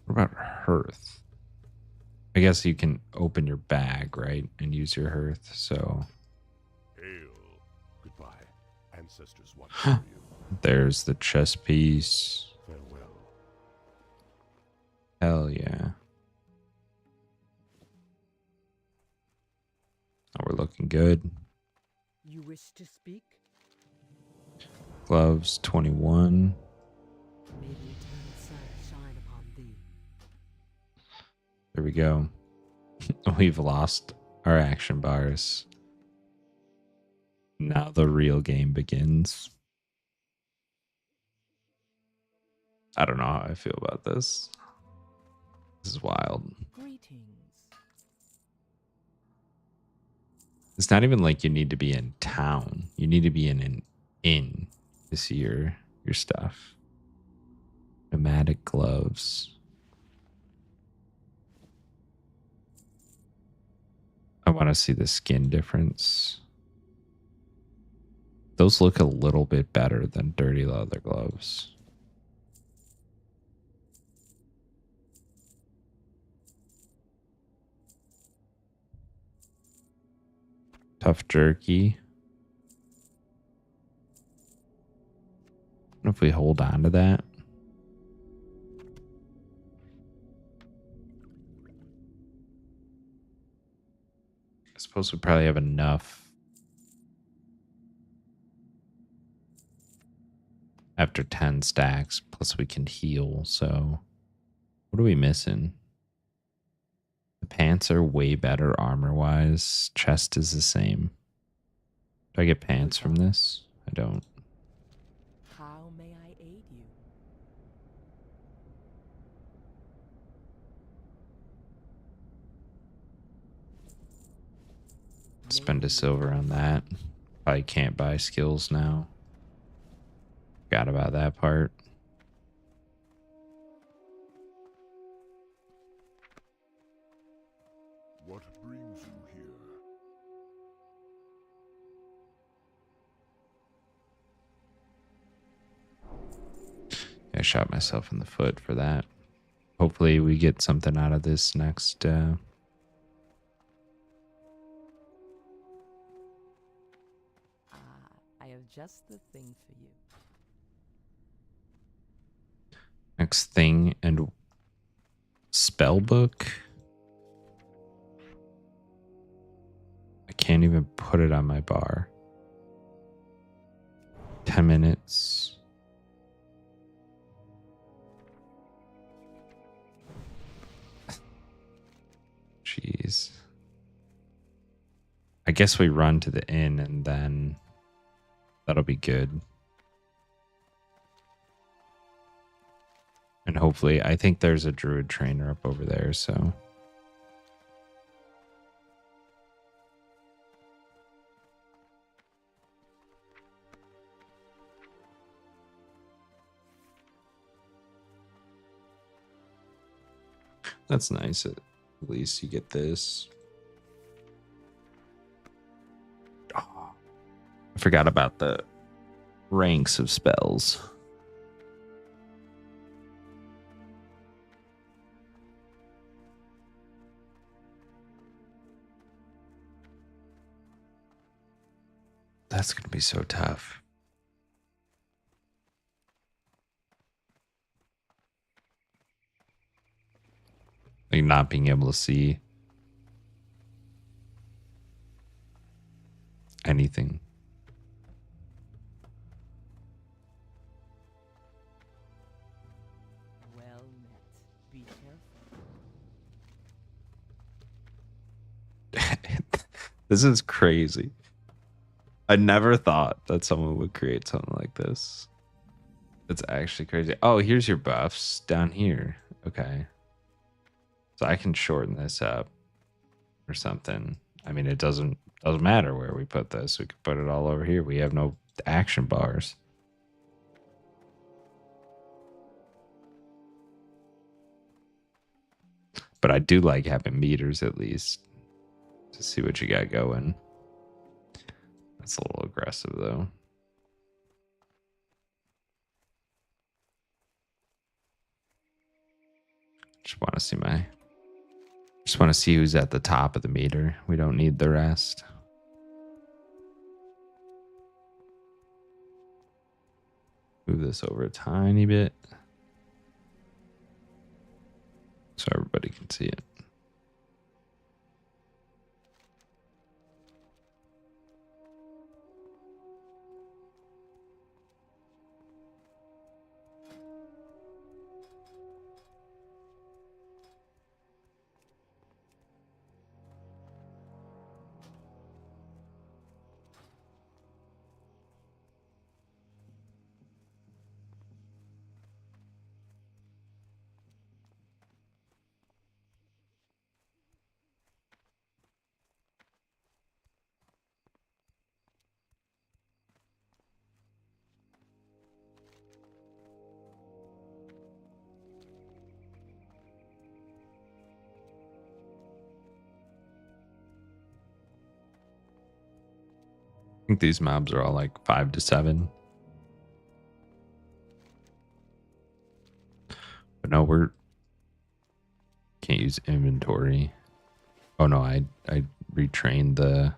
What about Hearth? I guess you can open your bag, right? And use your Hearth, so... Hail. Goodbye. Ancestors watch for you. There's the chess piece. Farewell. Hell yeah. Oh, we're looking good. You wish to speak? Gloves, 21. May the eternal sun shine upon thee. There we go. We've lost our action bars. Now the real game begins. I don't know how I feel about this. This is wild. Greetings. It's not even like you need to be in town. You need to be in an inn to see your stuff. Nomadic gloves. I want to see the skin difference. Those look a little bit better than dirty leather gloves. Tough jerky. What if we hold on to that? I suppose we probably have enough after 10 stacks, plus we can heal, so what are we missing? The pants are way better armor-wise. Chest is the same. Do I get pants from this? I don't. How may I aid you? Spend a silver on that. I can't buy skills now. Forgot about that part. What brings you here? I shot myself in the foot for that. Hopefully we get something out of this next I have just the thing for you. next thing. And spell book, I can't even put it on my bar. 10 minutes. Jeez. I guess we run to the inn and then that'll be good. And hopefully, I think there's a druid trainer up over there, so. That's nice. At least you get this. Oh, I forgot about the ranks of spells. That's going to be so tough. Like not being able to see anything. Well met. Be careful. This is crazy. I never thought that someone would create something like this. It's actually crazy. Oh, here's your buffs down here. Okay. So I can shorten this up or something. I mean, it doesn't matter where we put this. We could put it all over here. We have no action bars. But I do like having meters at least to see what you got going. That's a little aggressive though. Just want to see who's at the top of the meter. We don't need the rest. Move this over a tiny bit so everybody can see it. I think these mobs are all like 5 to 7. But no, can't use inventory. Oh no, I retrained the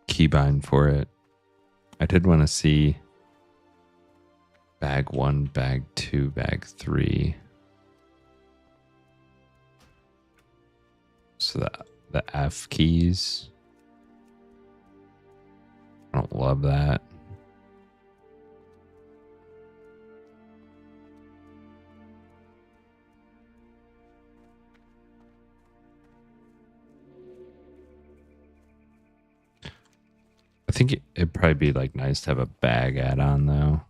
keybind for it. I did want to see bag 1, bag 2, bag 3. So the F keys. I don't love that. I think it'd probably be like nice to have a bag add-on though.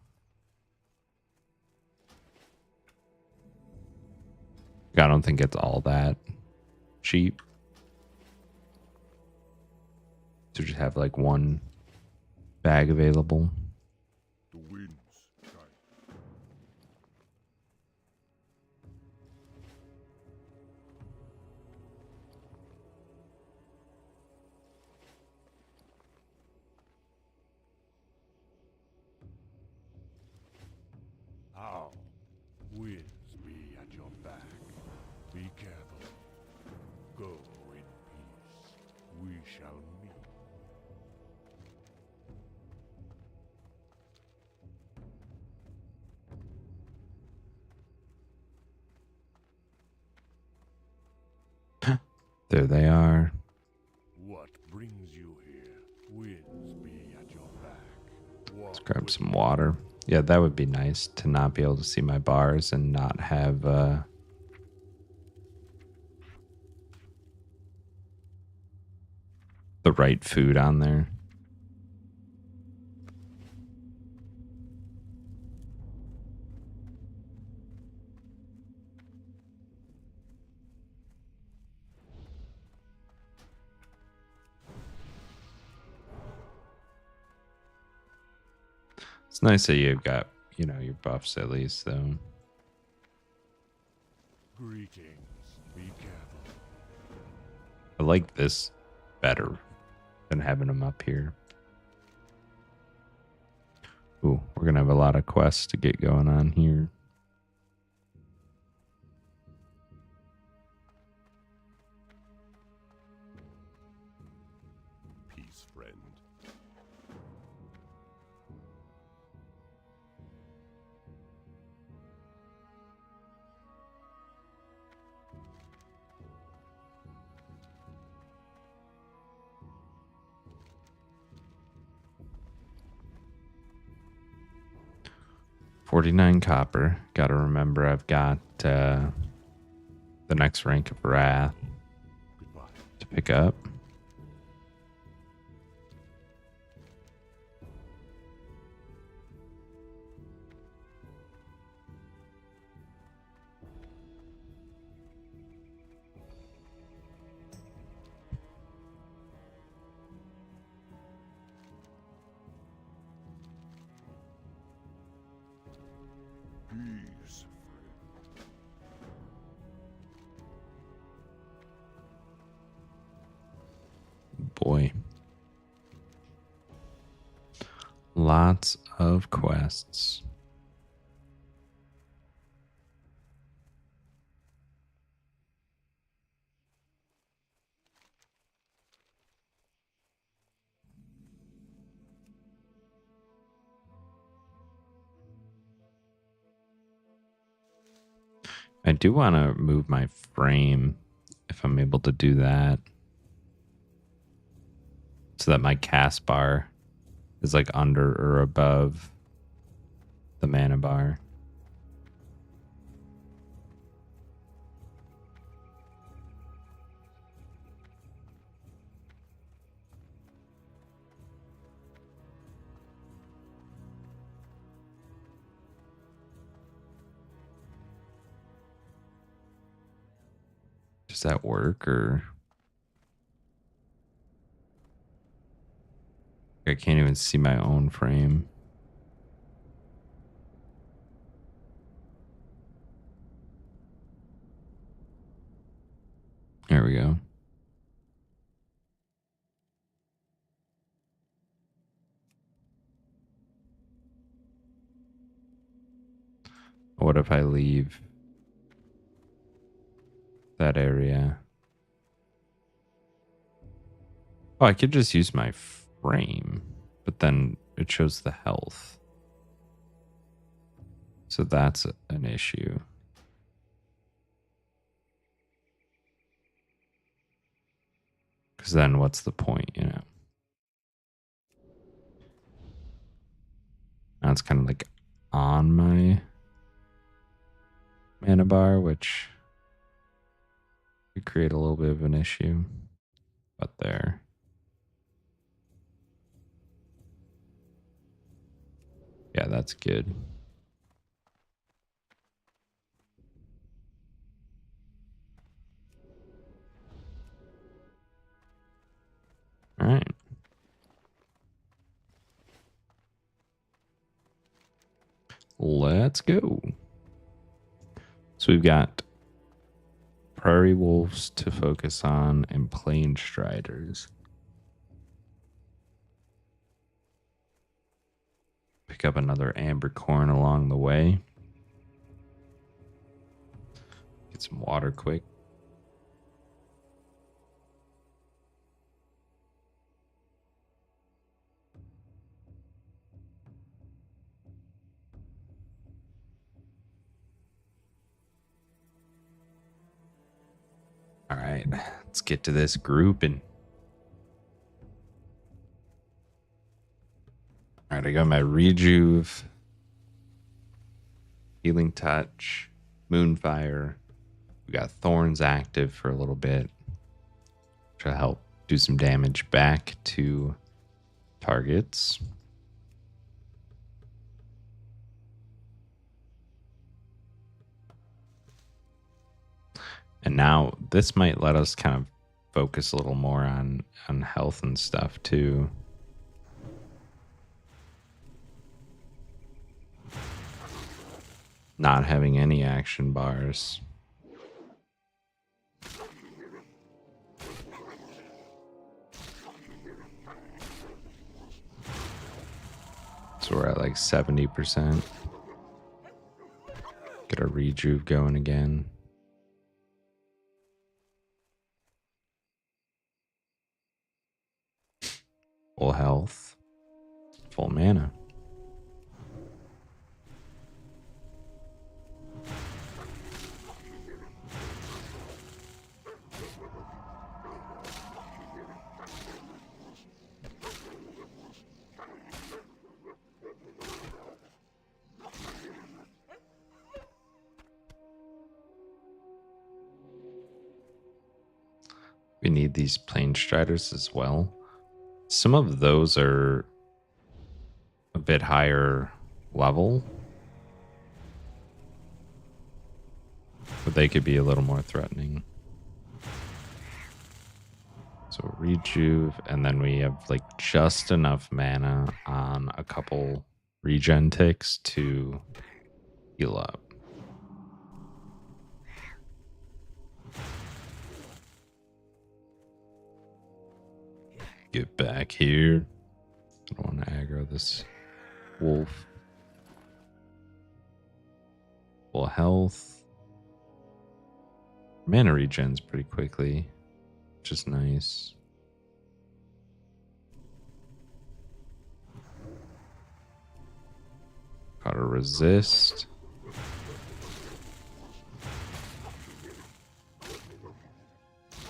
I don't think it's all that cheap to just have like one bag available. The winds shine. How? Winds be at your back. Be careful. Go in peace. We shall meet. There they are. What brings you here? Winds be at your back. Let's grab some water. Yeah, that would be nice to not be able to see my bars and not have the right food on there. It's nice that you've got, you know, your buffs at least, though. Greetings. Be careful. I like this better than having them up here. Ooh, we're going to have a lot of quests to get going on here. Peace, friend. $49 copper. Got to remember I've got the next rank of Wrath Goodbye. to pick up. Peace, friend. Boy. Lots of quests. I do want to move my frame if I'm able to do that, so that my cast bar is like under or above the mana bar. Does that work, or I can't even see my own frame? There we go. What if I leave that area? Oh, I could just use my frame, but then it shows the health. So that's an issue. Because then what's the point, you know? Now it's kind of like on my mana bar, which could create a little bit of an issue. But there. Yeah, that's good. All right. Let's go. So we've got prairie wolves to focus on and plain striders. Pick up another amber corn along the way. Get some water quick. All right, let's get to this group. And all right, I got my rejuve, healing touch, moonfire. We got thorns active for a little bit to help do some damage back to targets. And now this might let us kind of focus a little more on health and stuff too. Not having any action bars. So we're at like 70%. Get our rejuve going again. Full health. Full mana. We need these plane striders as well. Some of those are a bit higher level, but they could be a little more threatening. So rejuve, and then we have like just enough mana on a couple regen ticks to heal up. Get back here. I don't want to aggro this wolf. Full health. Mana regens pretty quickly, which is nice. Gotta resist.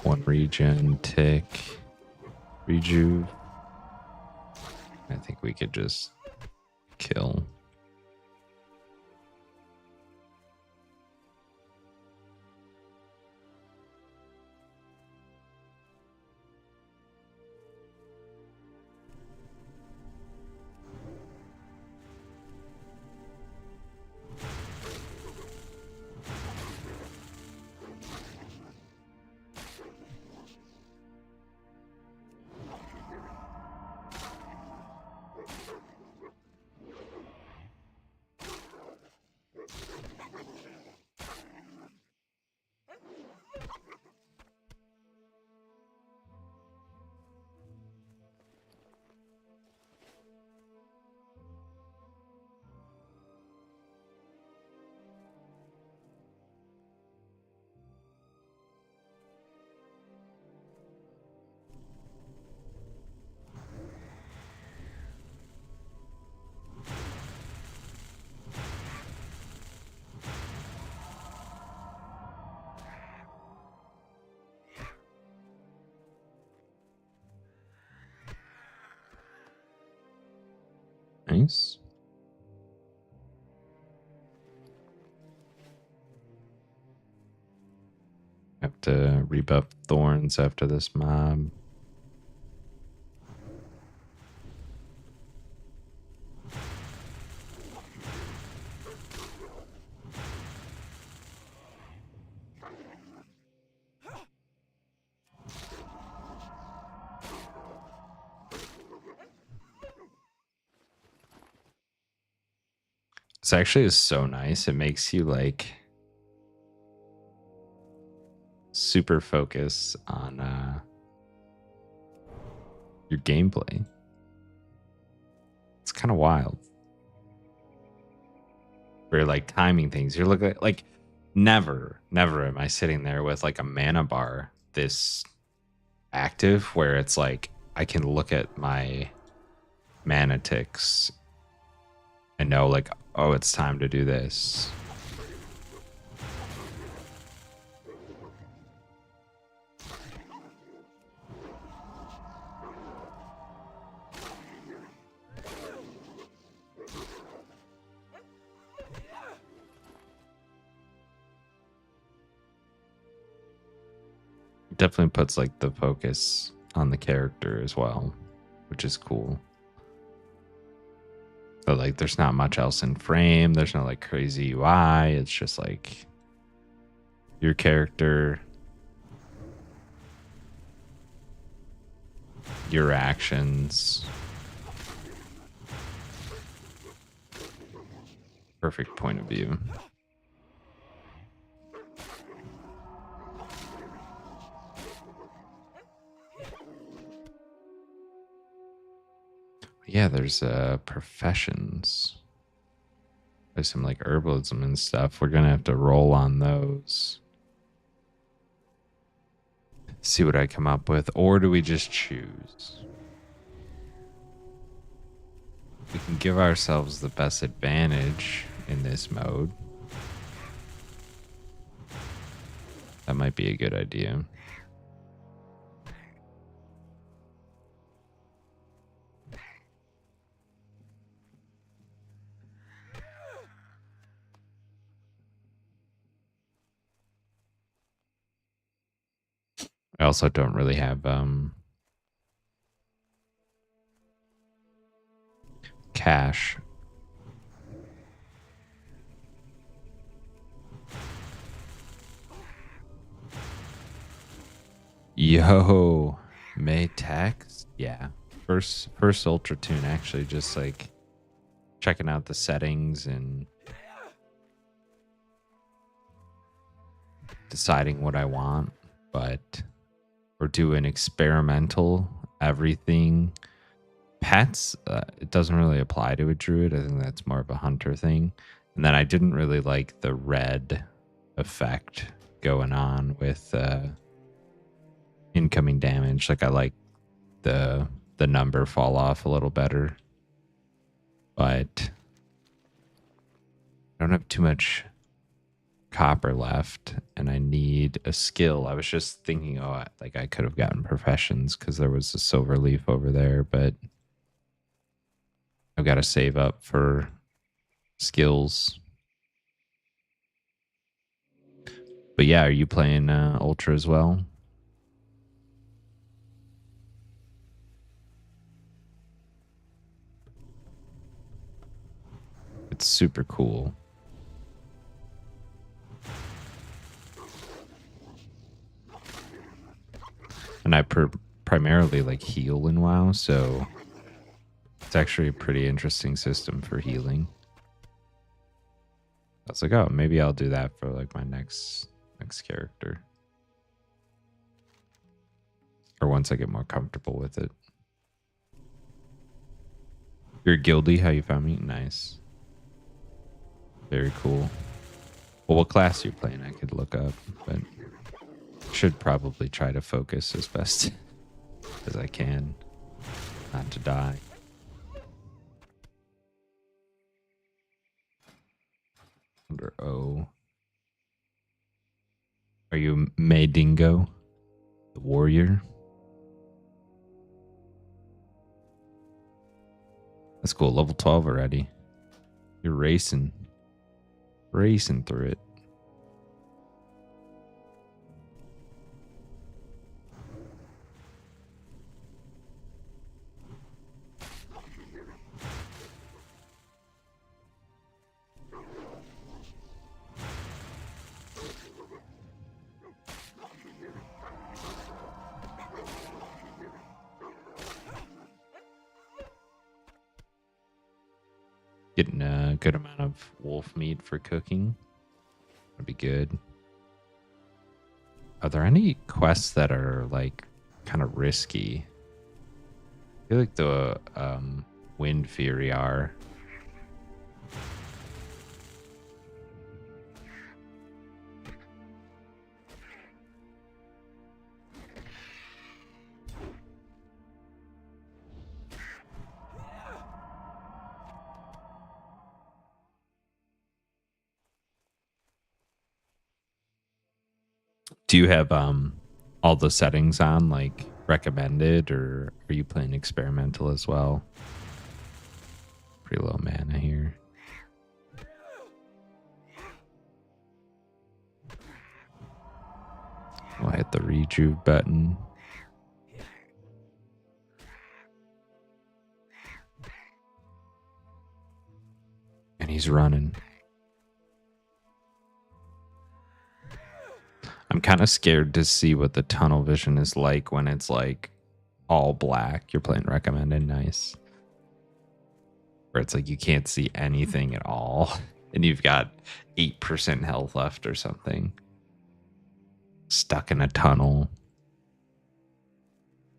One regen tick. Rejuve. I think we could just kill. Nice. Have to rebuff thorns after this mob. This actually is so nice. It makes you like super focus on your gameplay. It's kind of wild. We're like timing things. You're looking at, like, never am I sitting there with like a mana bar this active where it's like I can look at my mana ticks and know like, oh, it's time to do this. Definitely puts like the focus on the character as well, which is cool. But like, there's not much else in frame. There's no like crazy UI. It's just like your character, your actions. Perfect point of view. Yeah, there's professions. There's some like herbalism and stuff. We're gonna have to roll on those. See what I come up with, or do we just choose? We can give ourselves the best advantage in this mode. That might be a good idea. I also don't really have cash. Yo, May text? Yeah. First Ultra Tune, actually, just like checking out the settings and deciding what I want, but we're doing experimental everything. Pets, it doesn't really apply to a druid. I think that's more of a hunter thing. And then I didn't really like the red effect going on with incoming damage. Like I like the number fall off a little better, but I don't have too much copper left and I need a skill. I was just thinking, oh, like I could have gotten professions because there was a silver leaf over there, but I've got to save up for skills. But yeah, are you playing Ultra as well? It's super cool. And I primarily like heal in WoW, so it's actually a pretty interesting system for healing. I was like, oh, maybe I'll do that for like my next character. Or once I get more comfortable with it. You're guildy, how you found me? Nice. Very cool. Well, what class are you playing? I could look up, but should probably try to focus as best as I can not to die. Under O. Are you Maydingo, the warrior? That's cool. Level 12 already. You're racing through it. Getting a good amount of wolf meat for cooking. That'd be good. Are there any quests that are like kind of risky? I feel like the Wind Fury are. Do you have all the settings on, like recommended, or are you playing experimental as well? Pretty low mana here. I'll hit the rejuve button. he's running. I'm kind of scared to see what the tunnel vision is like when it's like all black. You're playing recommended, nice. Where it's like you can't see anything at all, and you've got 8% health left or something. Stuck in a tunnel.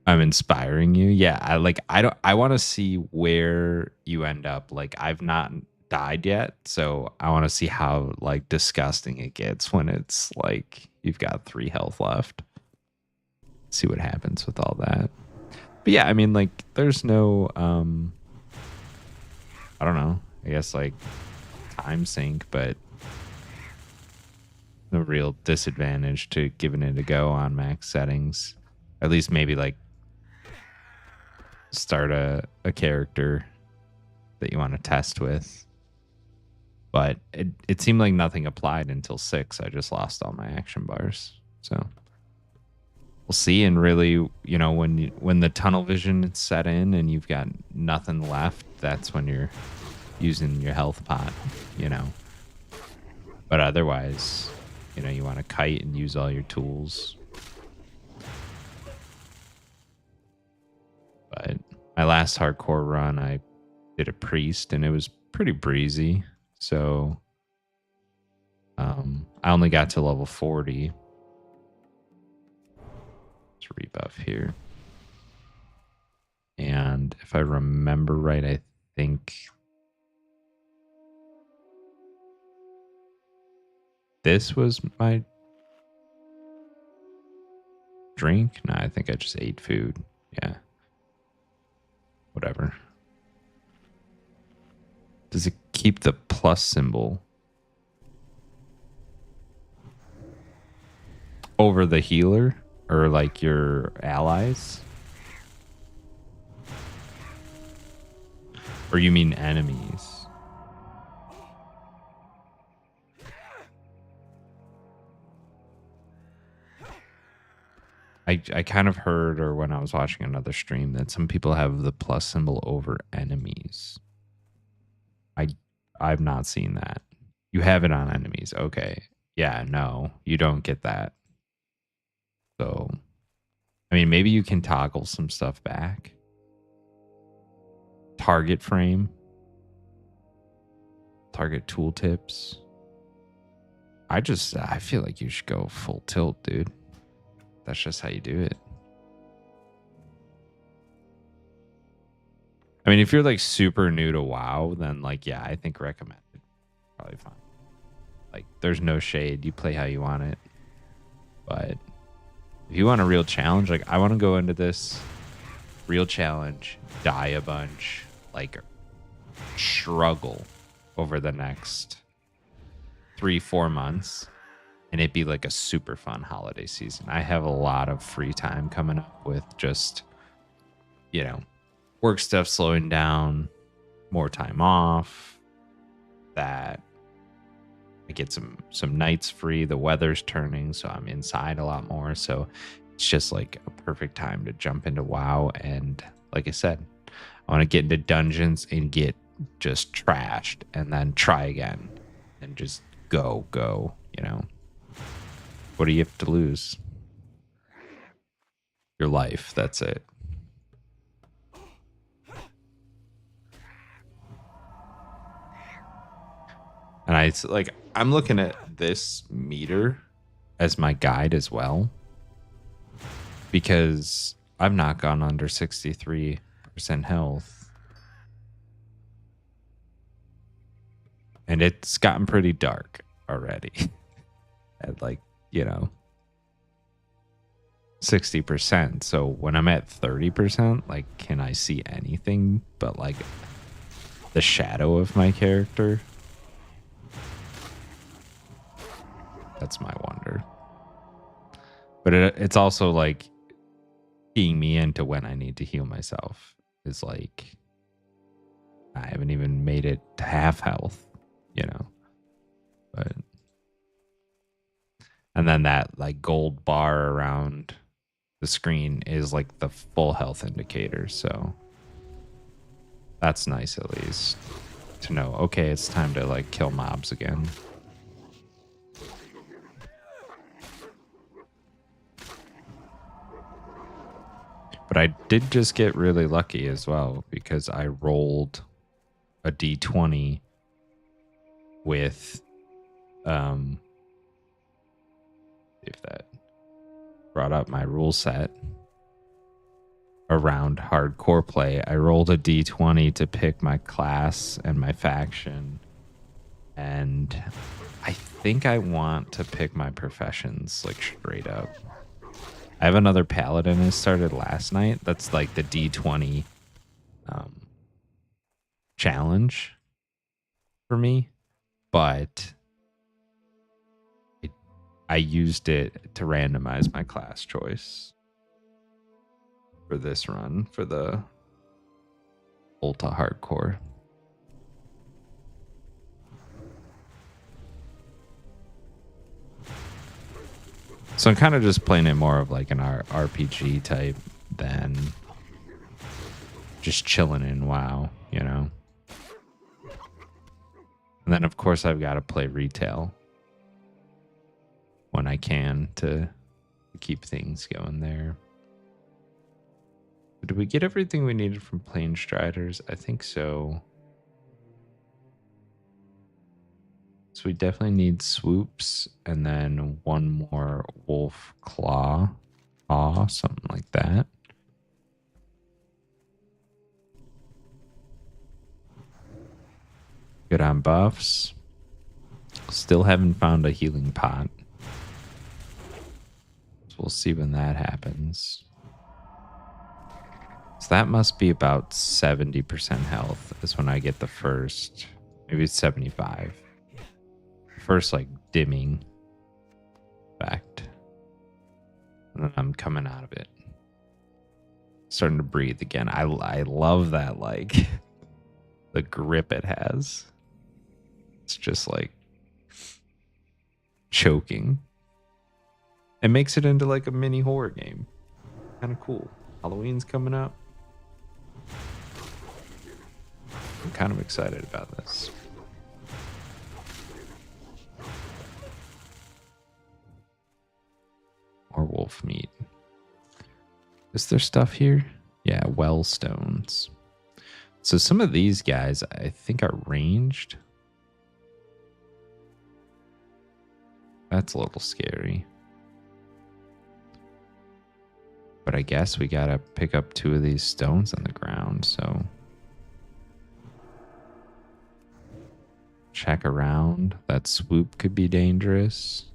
I'm inspiring you. Yeah, I want to see where you end up. Like I've not died yet, so I want to see how like disgusting it gets when it's like you've got 3 health left. See what happens with all that. But yeah, I mean like there's no I don't know. I guess like time sink, but no real disadvantage to giving it a go on max settings. At least maybe like start a character that you want to test with. But it seemed like nothing applied until 6. I just lost all my action bars. So we'll see. And really, you know, when the tunnel vision is set in and you've got nothing left, that's when you're using your health pot, you know. But otherwise, you know, you want to kite and use all your tools. But my last hardcore run, I did a priest and it was pretty breezy. So I only got to level 40. Let's rebuff here. And if I remember right, I think this was my drink. No, I think I just ate food. Yeah. Whatever. Does it keep the plus symbol over the healer or like your allies? Or you mean enemies? I kind of heard, or when I was watching another stream, that some people have the plus symbol over enemies. I've not seen that. You have it on enemies. Okay. Yeah, no, you don't get that. So, I mean, maybe you can toggle some stuff back. Target frame. Target tooltips. I feel like you should go full tilt, dude. That's just how you do it. I mean, if you're like super new to WoW, then like, yeah, I think recommended. Probably fine. Like, there's no shade. You play how you want it. But if you want a real challenge, like I want to go into this real challenge, die a bunch, like struggle over the next 3-4 months. And it'd be like a super fun holiday season. I have a lot of free time coming up with just, you know, work stuff slowing down, more time off, that I get some nights free. The weather's turning, so I'm inside a lot more. So it's just like a perfect time to jump into WoW. And like I said, I want to get into dungeons and get just trashed and then try again and just go, you know. What do you have to lose? Your life. That's it. And I'm looking at this meter as my guide as well, because I've not gone under 63% health. And it's gotten pretty dark already. At like, you know, 60%. So when I'm at 30%, like, can I see anything but like the shadow of my character? That's my wonder. But it's also like keying me into when I need to heal myself. Is like, I haven't even made it to half health, you know. But and then that like gold bar around the screen is like the full health indicator. So that's nice at least. to know, okay, it's time to like kill mobs again. But I did just get really lucky as well because I rolled a d20 with if that brought up my rule set around hardcore play. I rolled a d20 to pick my class and my faction, and I think I want to pick my professions like straight up. I have another paladin that started last night. That's like the d20 challenge for me, but I used it to randomize my class choice for this run for the Ultra Hardcore. So I'm kind of just playing it more of like an RPG type than just chilling in WoW, you know? And then, of course, I've got to play retail when I can to keep things going there. Did we get everything we needed from Plane Striders? I think so. So we definitely need swoops and then one more wolf claw. Aw, something like that. Good on buffs. Still haven't found a healing pot. So we'll see when that happens. So that must be about 70% health is when I get the first. Maybe it's 75. First, like, dimming effect. And then I'm coming out of it. Starting to breathe again. I love that, like, the grip it has. It's just, like, choking. It makes it into, like, a mini horror game. Kind of cool. Halloween's coming up. I'm kind of excited about this. More wolf meat. Is there stuff here? Yeah, well stones. So some of these guys I think are ranged. That's a little scary. But I guess we gotta pick up 2 of these stones on the ground, so check around. That swoop could be dangerous.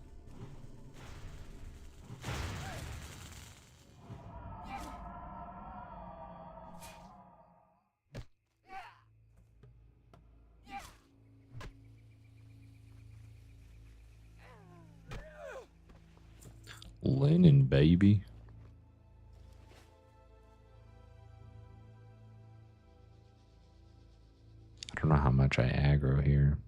Linen, baby. I don't know how much I aggro here.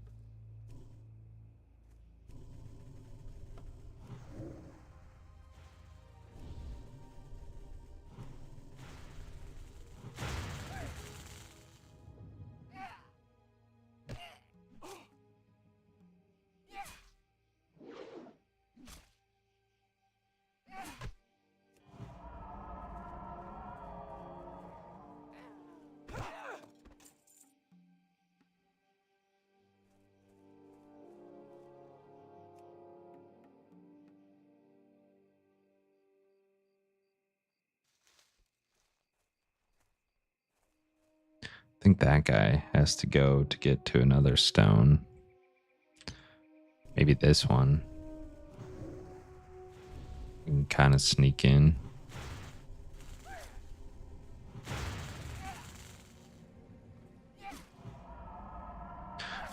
I think that guy has to go to get to another stone. Maybe this one. You can kind of sneak in.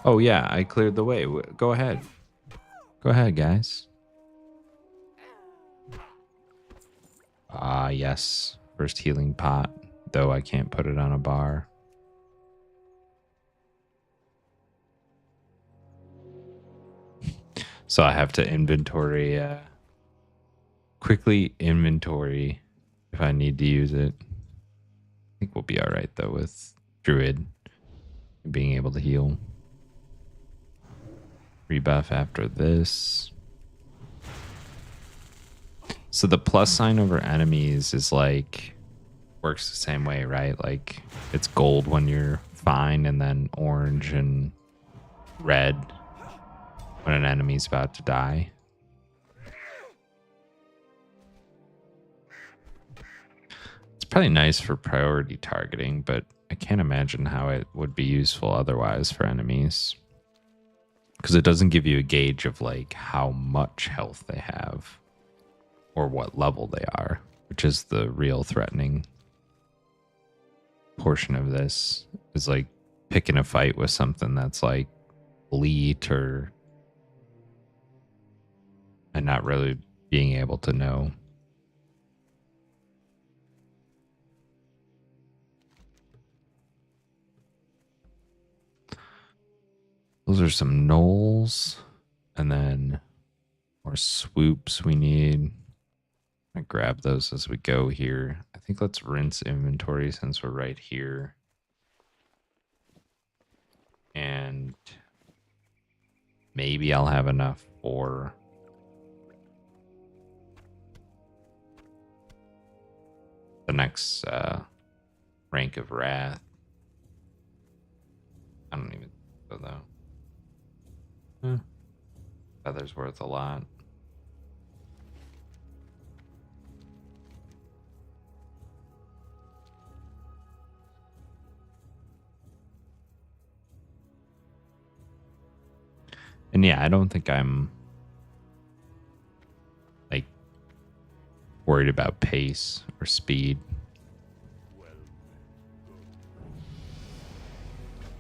Oh yeah, I cleared the way. Go ahead. Go ahead, guys. Ah, yes. First healing pot, though I can't put it on a bar. So I have to inventory, quickly inventory if I need to use it. I think we'll be all right, though, with Druid. being able to heal. Rebuff after this. So the plus sign over enemies is like works the same way, right? Like it's gold when you're fine, and then orange and red when an enemy's about to die. It's probably nice for priority targeting, but I can't imagine how it would be useful otherwise for enemies. Because it doesn't give you a gauge of like how much health they have or what level they are, which is the real threatening portion of this, is like picking a fight with something that's like elite or and not really being able to know. Those are some knolls, and then more swoops we need. I grab those as we go here. I think let's rinse inventory since we're right here. And maybe I'll have enough for the next rank of Wrath. I don't even know though. Feather's worth a lot. And yeah, I don't think I'm like worried about pace or speed.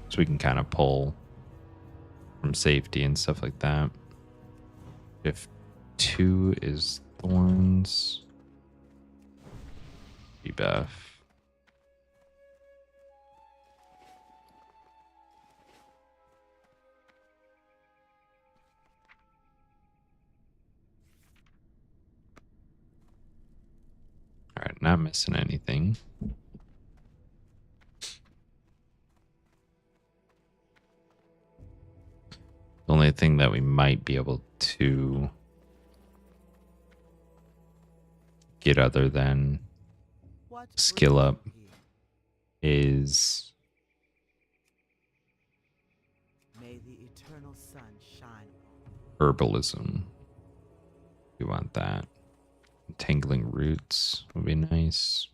So we can kind of pull from safety and stuff like that. If 2 is thorns, debuff. All right, not missing anything. The only thing that we might be able to get other than skill up is May the eternal sun shine. herbalism. We want that. Tangling roots would be nice.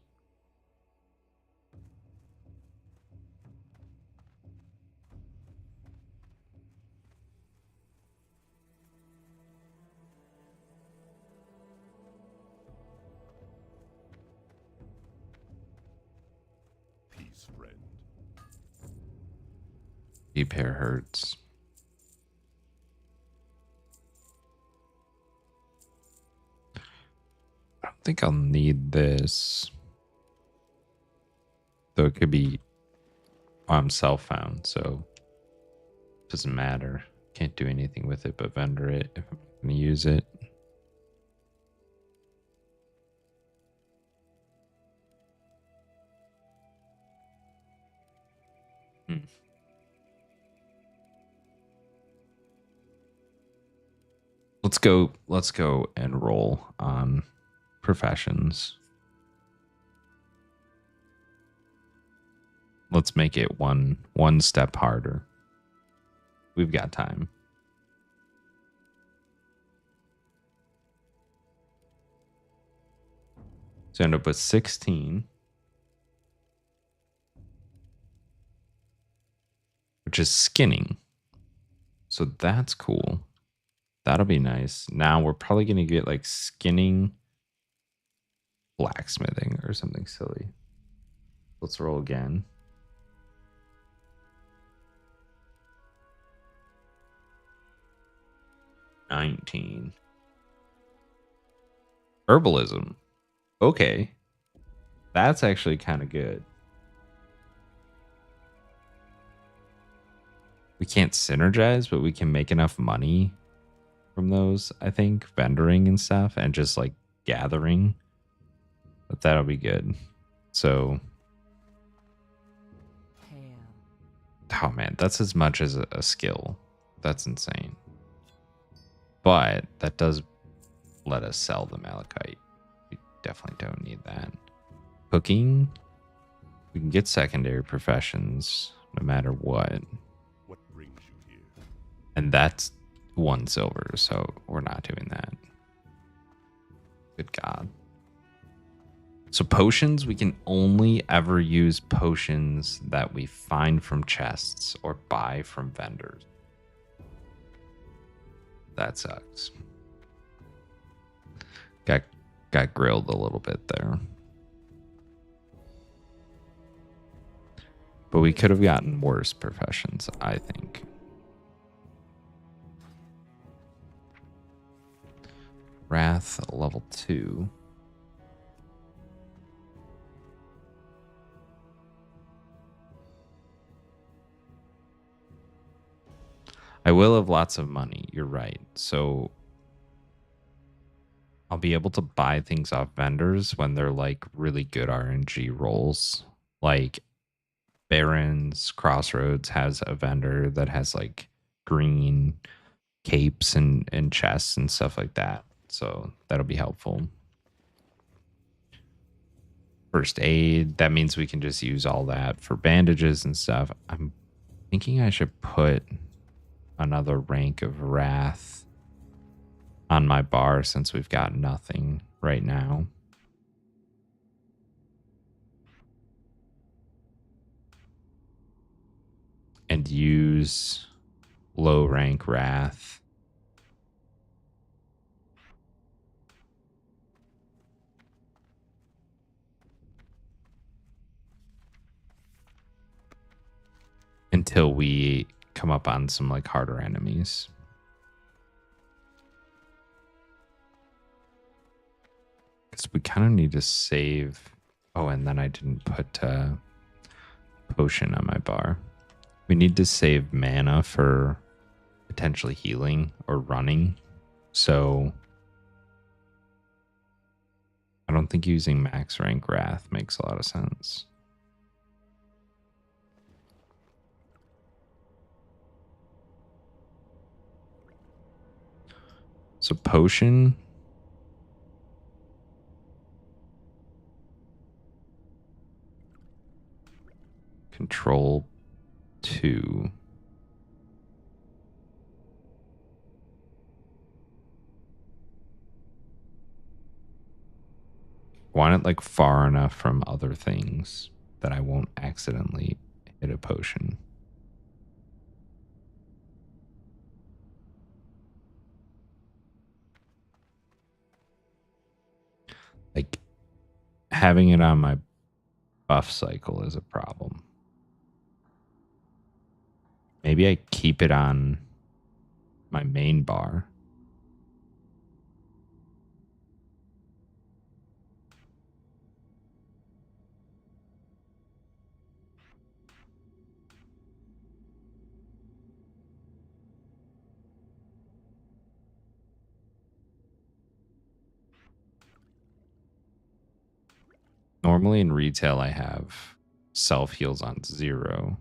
Peace, friend. Deep hair hurts. I don't think I'll need this. Though it could be, I'm self-found, so it doesn't matter. Can't do anything with it but vendor it if I'm going to use it. Let's go and roll on professions. Let's make it one step harder. We've got time. So end up with 16, which is skinning. So that's cool. That'll be nice. Now we're probably going to get like skinning, blacksmithing, or something silly. Let's roll again. $19. Herbalism. Okay. That's actually kind of good. We can't synergize, but we can make enough money from those, I think, vendoring and stuff, and just like gathering. But that'll be good. So Oh man, that's as much as a skill. That's insane. But that does let us sell the malachite. We definitely don't need that. Cooking, we can get secondary professions no matter what. What brings you here? And that's 1 silver, so we're not doing that. Good God. So potions, we can only ever use potions that we find from chests or buy from vendors. That sucks. Got grilled a little bit there. But we could have gotten worse professions, I think. Wrath, level 2. I will have lots of money. You're right. So I'll be able to buy things off vendors when they're like really good RNG rolls. Like Barons Crossroads has a vendor that has like green capes and chests and stuff like that. So that'll be helpful. First aid, that means we can just use all that for bandages and stuff. I'm thinking I should put another rank of Wrath on my bar since we've got nothing right now. And use low rank Wrath. Until we come up on some like harder enemies. Because we kind of need to save. Oh, and then I didn't put potion on my bar. We need to save mana for potentially healing or running. So I don't think using max rank Wrath makes a lot of sense. So potion. Control 2. Want it like far enough from other things that I won't accidentally hit a potion. Like having it on my buff cycle is a problem. Maybe I keep it on my main bar. Normally in retail, I have self heals on 0.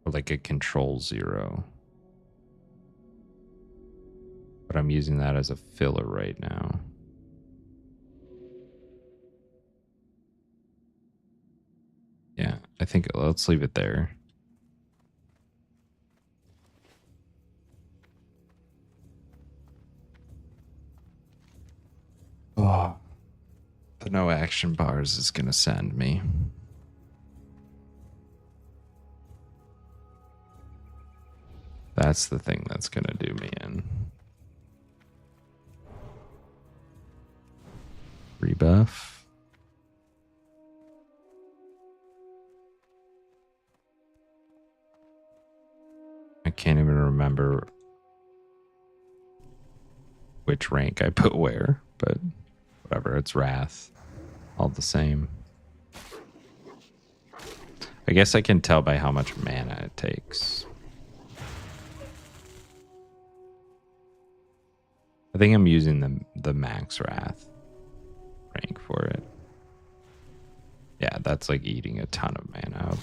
Or like a control 0. But I'm using that as a filler right now. Yeah, I think let's leave it there. Oh, the no action bars is going to send me. That's the thing that's going to do me in. Rebuff. I can't even remember which rank I put where, but whatever, it's Wrath. All the same. I guess I can tell by how much mana it takes. I think I'm using the max Wrath rank for it. Yeah, that's like eating a ton of mana up.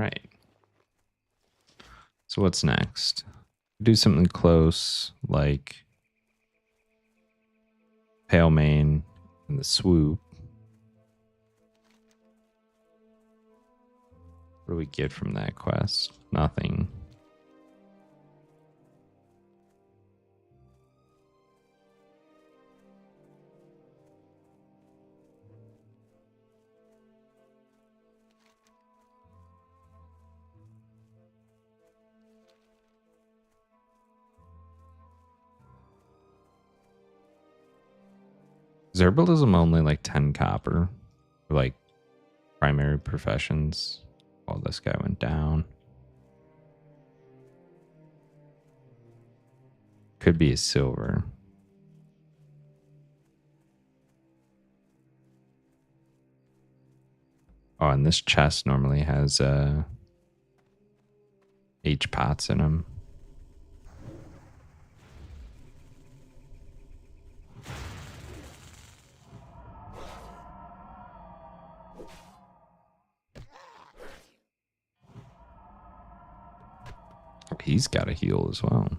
right. So what's next? Do something close like Pale Mane and the Swoop. What do we get from that quest? Nothing. Is herbalism only like 10 copper? For like primary professions? Oh, this guy went down. Could be a silver. Oh, and this chest normally has H pots in them. He's got a heal as well.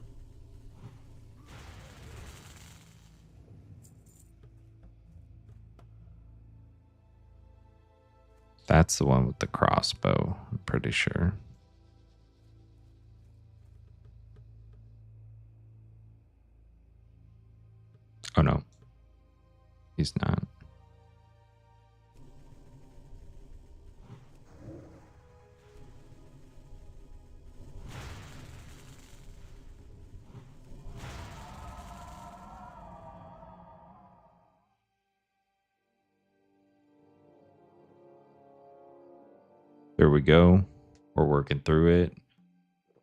That's the one with the crossbow, I'm pretty sure. Oh no, he's not. There we go. We're working through it.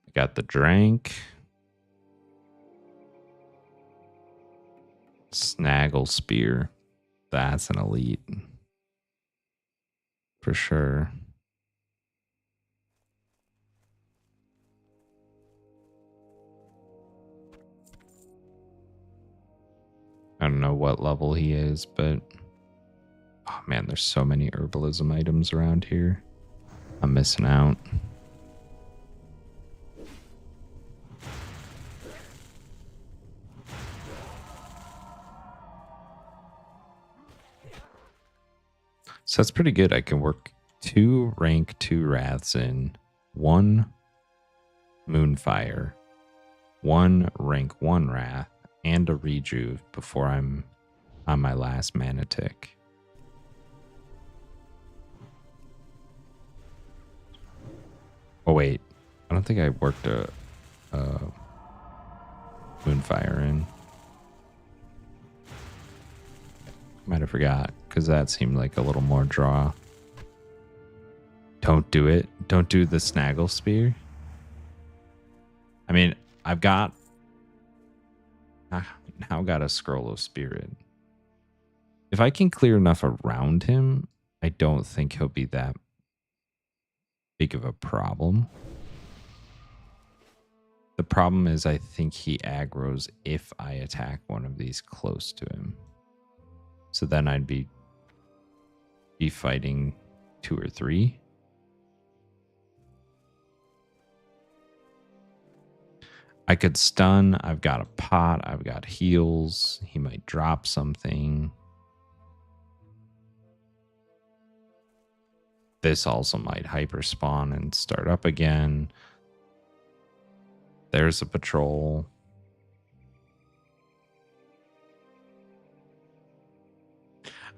I got the drank. Snaggle spear. That's an elite. For sure. I don't know what level he is, but oh man, there's so many herbalism items around here. I'm missing out. So that's pretty good. I can work 2 rank 2 wraths in, 1 moonfire, 1 rank 1 wrath, and a rejuve before I'm on my last mana tick. Oh wait, I don't think I worked a moonfire in. Might have forgot because that seemed like a little more draw. Don't do it. Don't do the snaggle spear. I mean, I've got now got a scroll of spirit. If I can clear enough around him, I don't think he'll be that big of a problem. The problem is I think he aggroes if I attack one of these close to him. So then I'd be fighting 2 or 3. I could stun. I've got a pot. I've got heals. He might drop something. This also might hyper spawn and start up again. There's a patrol.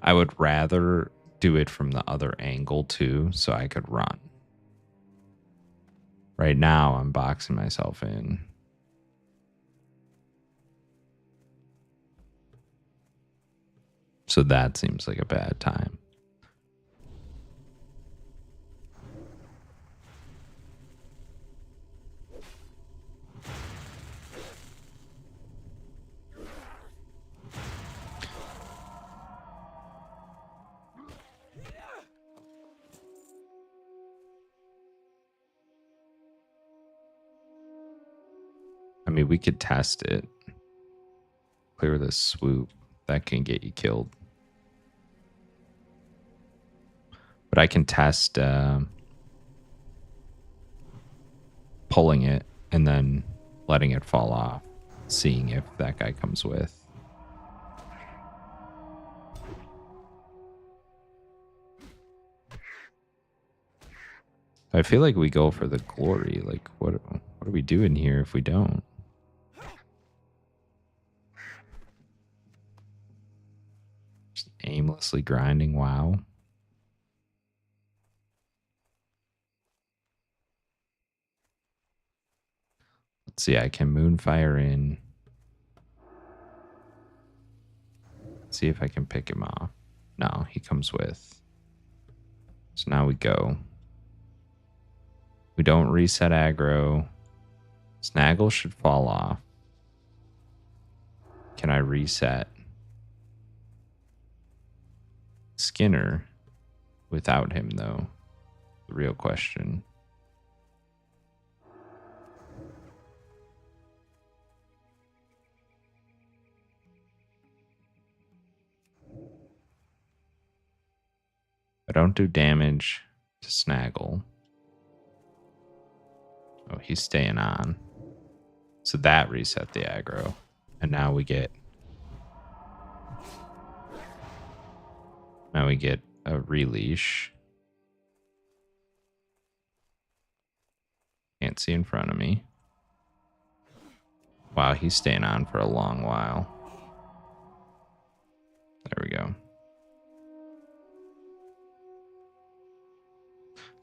I would rather do it from the other angle too, so I could run. Right now, I'm boxing myself in. So that seems like a bad time. I mean, we could test it. Clear this swoop. That can get you killed. But I can test pulling it and then letting it fall off, seeing if that guy comes with. I feel like we go for the glory. Like, what are we doing here if we don't? Just aimlessly grinding WoW. Let's see, I can Moonfire in. See if I can pick him off. No, he comes with. So now we go. We don't reset aggro. Snaggle should fall off. Can I reset Skinner without him, though? The real question. I don't do damage to Snaggle. Oh, he's staying on. So that reset the aggro. And now we get a releash. Can't see in front of me. Wow, he's staying on for a long while. There we go.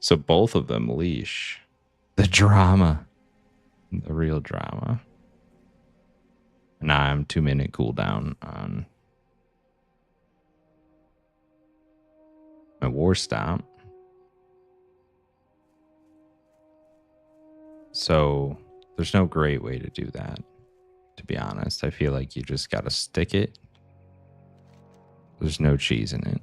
So both of them leash. The drama. The real drama. Now I'm 2-minute cooldown on my war stomp. So there's no great way to do that, to be honest. I feel like you just gotta stick it. There's no cheese in it.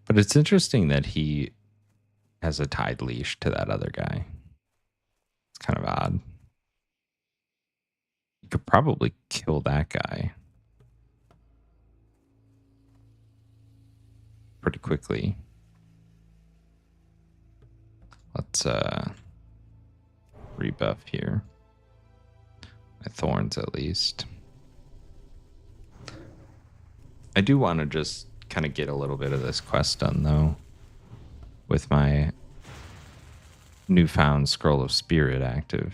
But it's interesting that he has a tied leash to that other guy. It's kind of odd. You could probably kill that guy pretty quickly. Let's rebuff here. My thorns, at least. I do want to just kind of get a little bit of this quest done, though, with my newfound Scroll of Spirit active.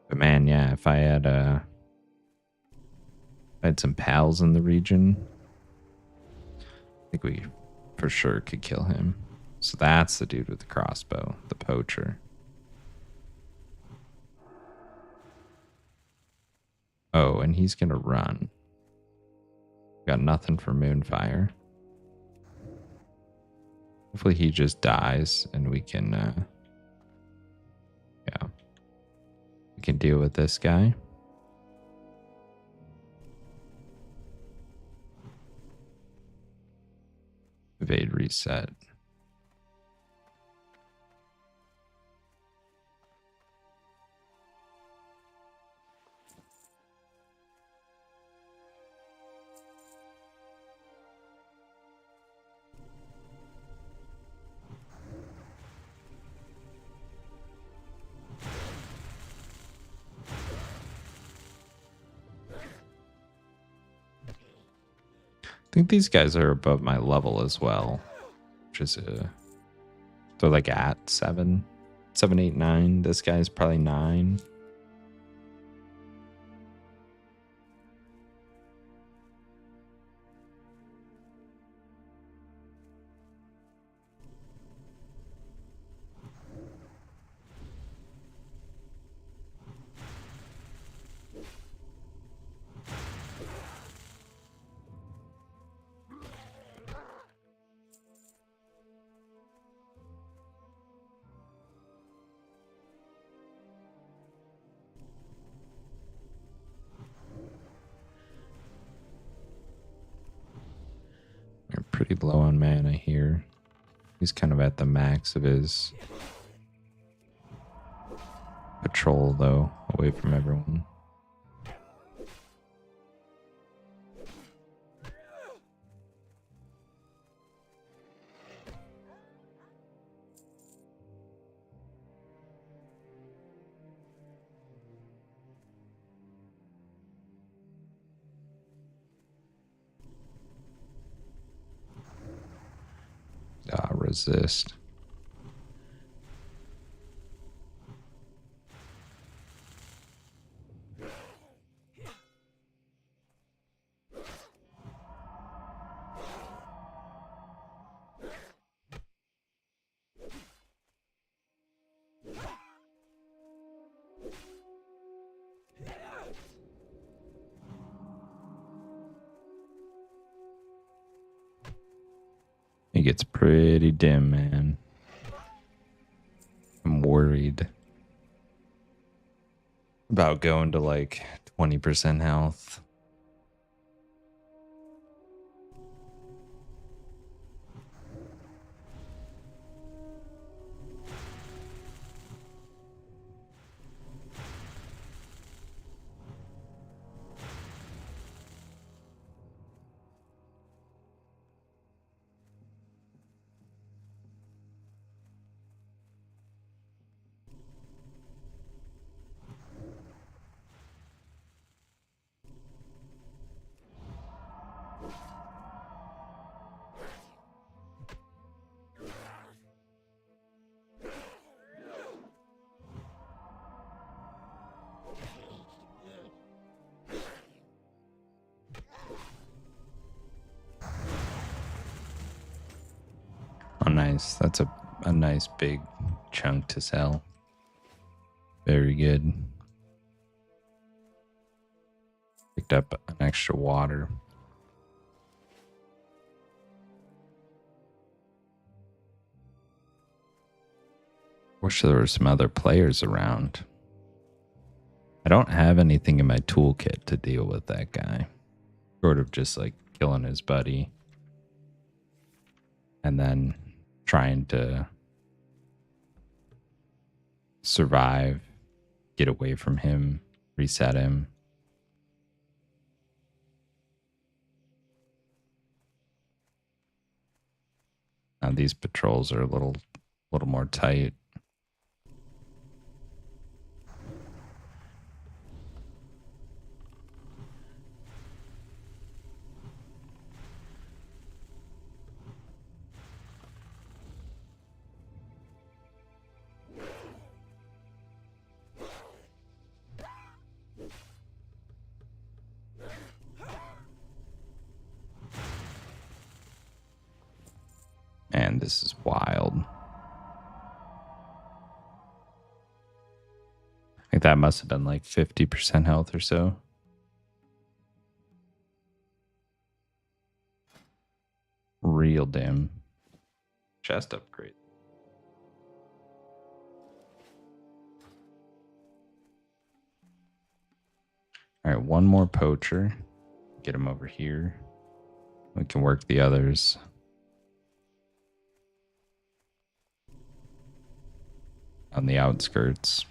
But man, yeah, if I had some pals in the region, I think we for sure could kill him. So that's the dude with the crossbow, the poacher. Oh, and he's gonna run. Got nothing for Moonfire. Hopefully he just dies and we can yeah. We can deal with this guy. Evade reset. I think these guys are above my level as well, which is they're like at 7, 8, 9. This guy's probably 9. pretty low on mana here. He's kind of at the max of his patrol, though, away from everyone. Resist. It gets pretty dim, man. I'm worried about going to like 20% health. Oh, nice. That's a nice big chunk to sell. Very good. Picked up an extra water. Wish there were some other players around. I don't have anything in my toolkit to deal with that guy. Sort of just like killing his buddy. And then trying to survive, get away from him, reset him. Now these patrols are a little more tight. Man, this is wild. I think that must have been like 50% health or so. Real dim. Chest upgrade. All right, one more poacher. Get him over here. We can work the others. On the outskirts.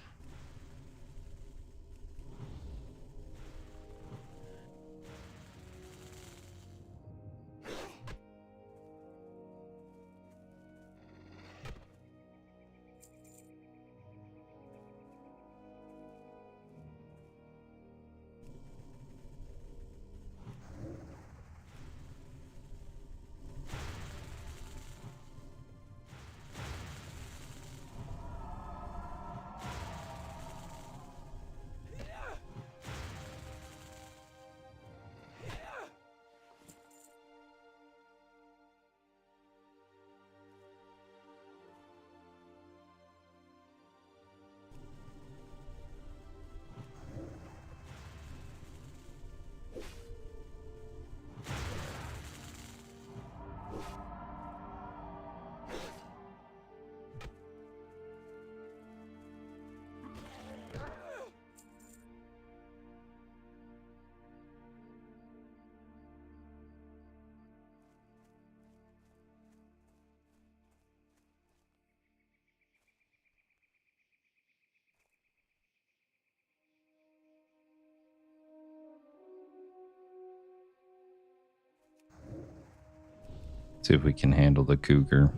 See if we can handle the cougar.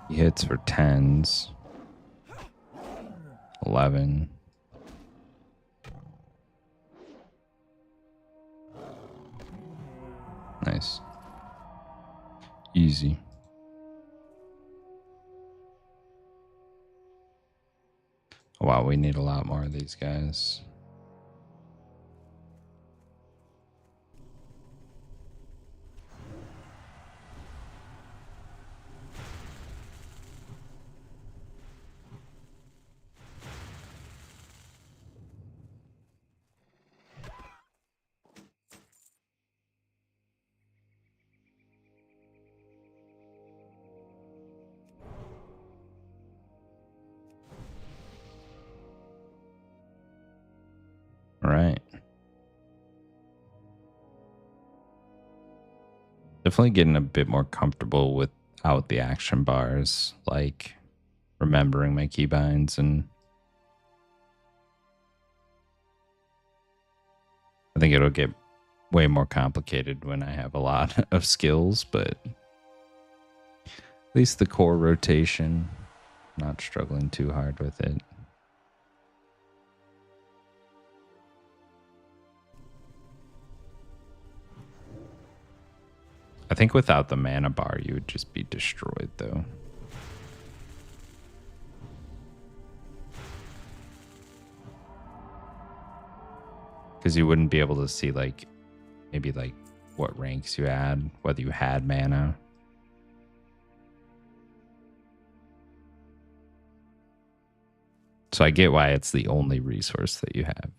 He hits for 10s. 11. Nice. Easy. Wow, we need a lot more of these guys. All right. Definitely getting a bit more comfortable without the action bars, like remembering my keybinds, and I think it'll get way more complicated when I have a lot of skills, but at least the core rotation, not struggling too hard with it. I think without the mana bar, you would just be destroyed, though. Because you wouldn't be able to see, like, maybe, like, what ranks you had, whether you had mana. So I get why it's the only resource that you have.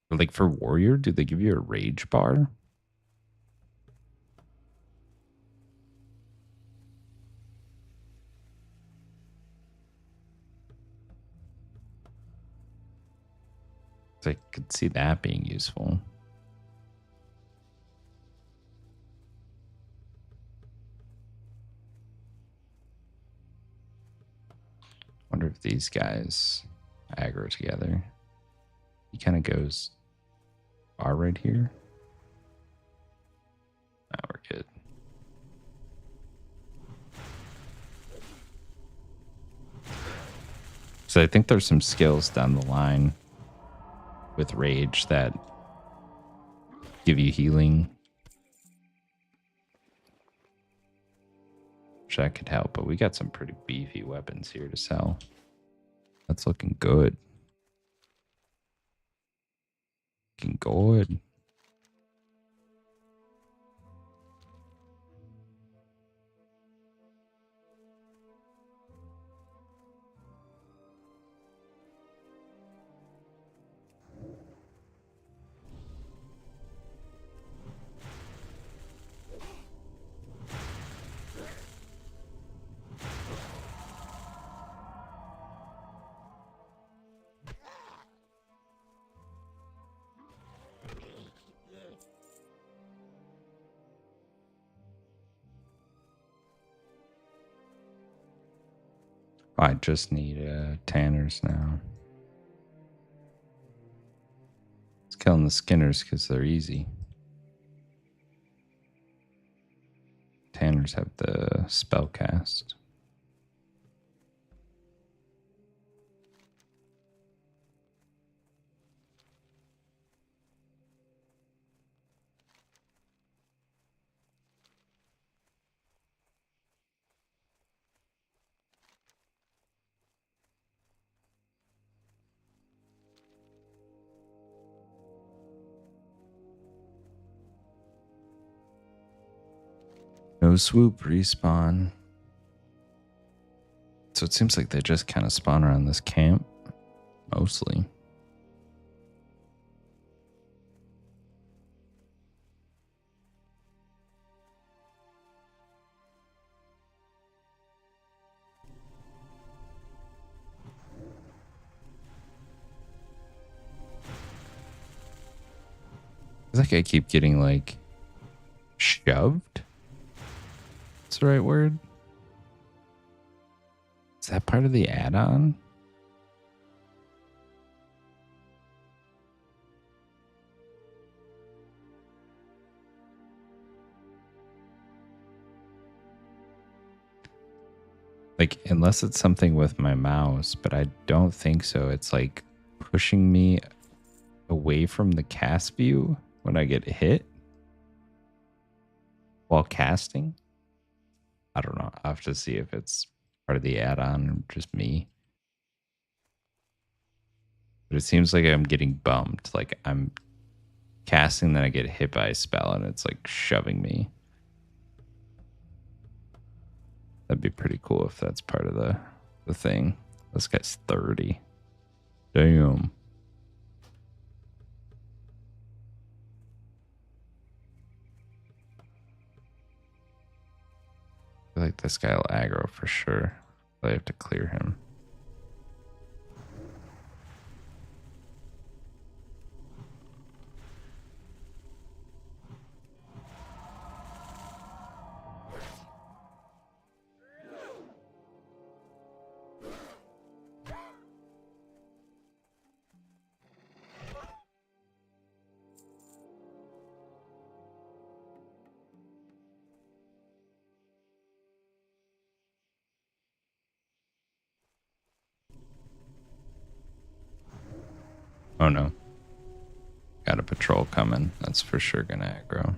Like, for Warrior, do they give you a rage bar? I could see that being useful. Wonder if these guys aggro together. He kind of goes far right here. Now we're good. So I think there's some skills down the line with rage that give you healing. Which that could help, but we got some pretty beefy weapons here to sell. That's looking good. Looking good. I just need tanners now. It's killing the skinners because they're easy. Tanners have the spell cast. No swoop respawn. So it seems like they just kind of spawn around this camp, mostly. It's like I keep getting like shoved. That's the right word. Is that part of the add-on? Like, unless it's something with my mouse, but I don't think so. It's like pushing me away from the cast view when I get hit while casting. I don't know. I'll have to see if it's part of the add-on or just me. But it seems like I'm getting bumped. Like I'm casting, then I get hit by a spell and it's like shoving me. That'd be pretty cool if that's part of the thing. This guy's 30. Damn. I feel like this guy will aggro for sure. I have to clear him. Oh no. Got a patrol coming. That's for sure gonna aggro.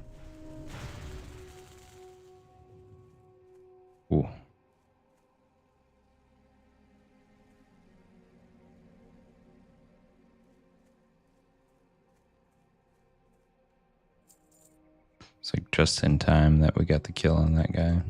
Ooh. It's like just in time that we got the kill on that guy.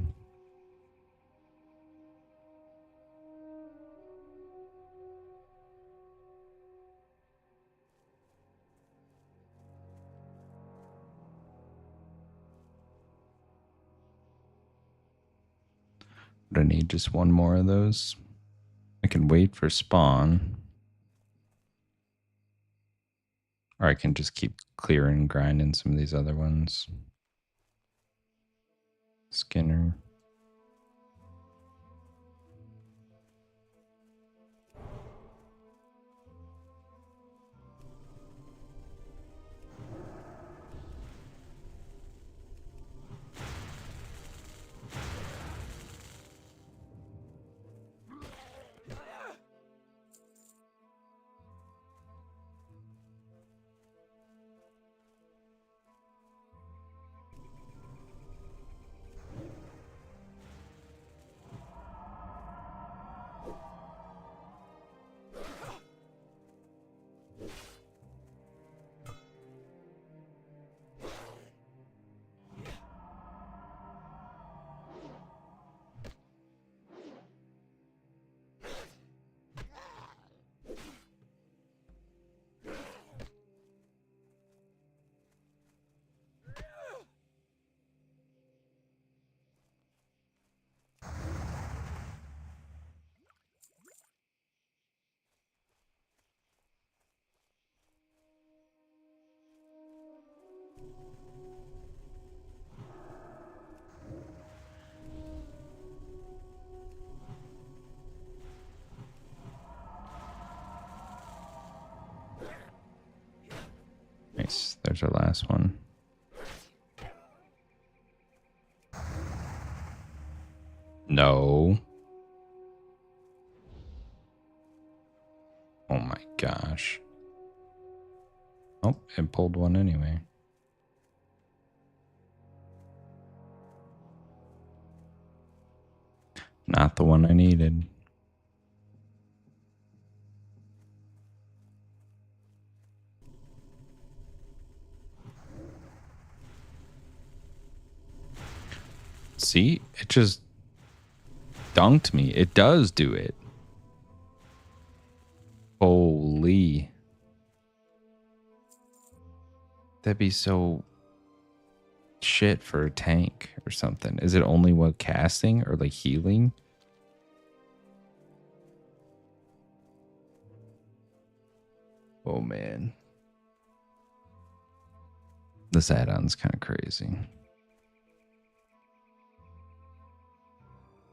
But I need just one more of those. I can wait for spawn. Or I can just keep clearing and grinding some of these other ones. Skinner. Nice. There's our last one. No. Oh my gosh. Oh, it pulled one anyway. Not the one I needed. See, it just dunked me. It does do it. Holy. That'd be so shit for a tank or something. Is it only what casting or like healing? Oh man. This add-on's kind of crazy.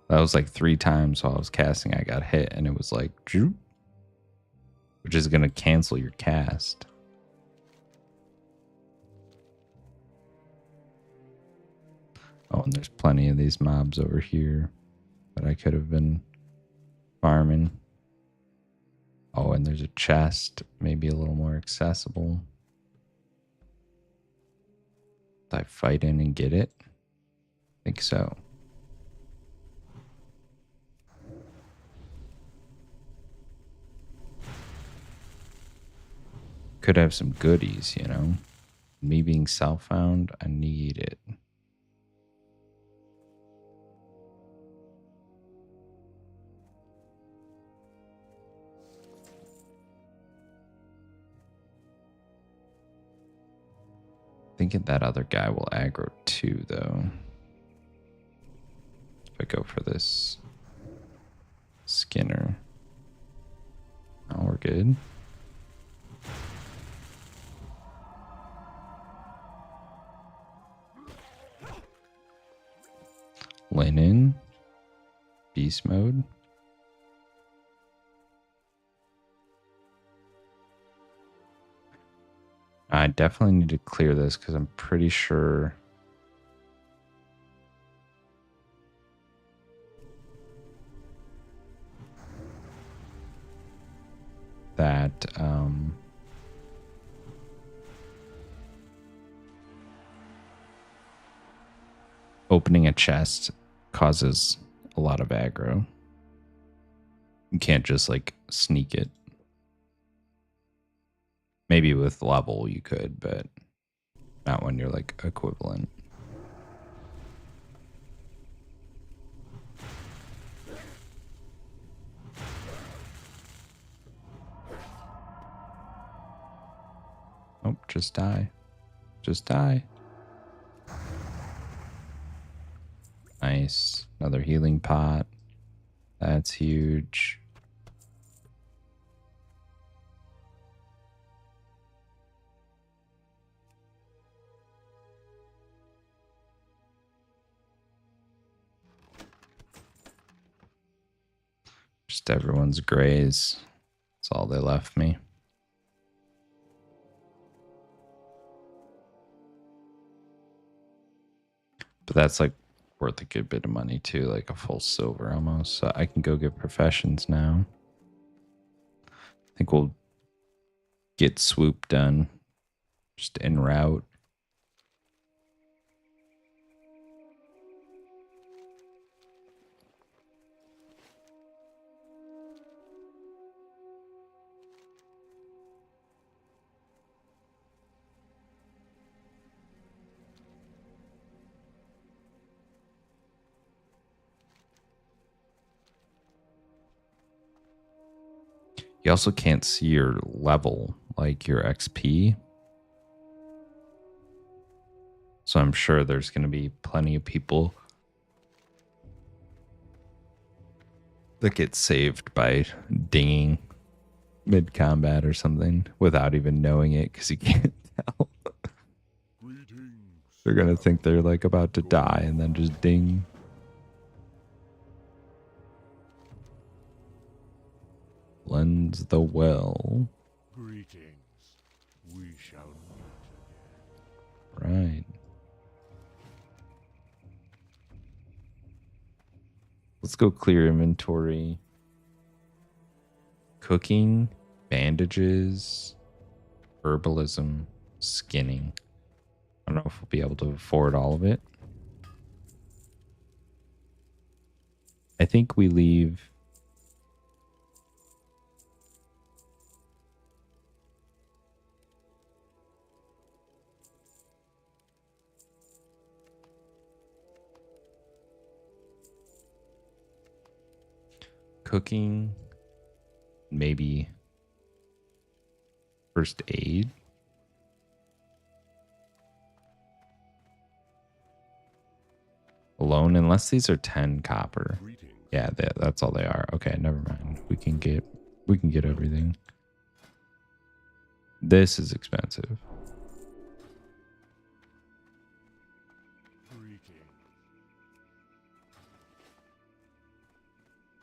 That was like 3 times while I was casting, I got hit and it was like, which is going to cancel your cast. Oh, and there's plenty of these mobs over here that I could have been farming. Oh, and there's a chest, maybe a little more accessible. Did I fight in and get it? I think so. Could have some goodies, you know? Me being self-found, I need it. Thinking that other guy will aggro too, though. If I go for this Skinner. Oh, we're good. Linen. Beast mode. I definitely need to clear this because I'm pretty sure that opening a chest causes a lot of aggro. You can't just like sneak it. Maybe with level you could, but not when you're like equivalent. Oh, just die. Just die. Nice. Another healing pot. That's huge. Just everyone's grays. That's all they left me. But that's like worth a good bit of money too, like a full silver almost. So I can go get professions now. I think we'll get swoop done just en route. You also can't see your level, like your XP. So I'm sure there's going to be plenty of people that get saved by dinging mid-combat or something without even knowing it because you can't tell. They're going to think they're like about to die and then just ding. Cleanse the well. Greetings. We shall meet Right. Let's go clear inventory. Cooking, bandages, herbalism, skinning. I don't know if we'll be able to afford all of it. I think we leave cooking, maybe first aid. Alone, unless these are 10 copper. Greetings. Yeah, that's all they are. Okay, never mind. We can get everything. This is expensive. Greetings.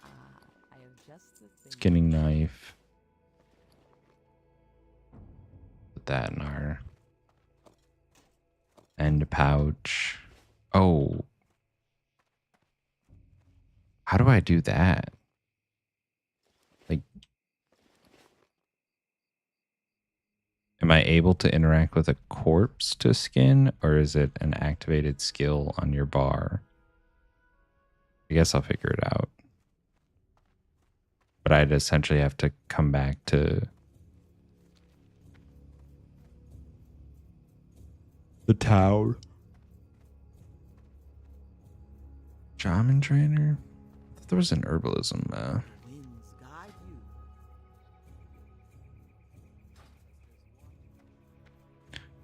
I have just the thing. Skinning knife. Put that in our end pouch. Oh. How do I do that? I able to interact with a corpse to skin, or is it an activated skill on your bar? I guess I'll figure it out. But I'd essentially have to come back to the tower. Shaman trainer? I thought there was an herbalism. Winds guide you.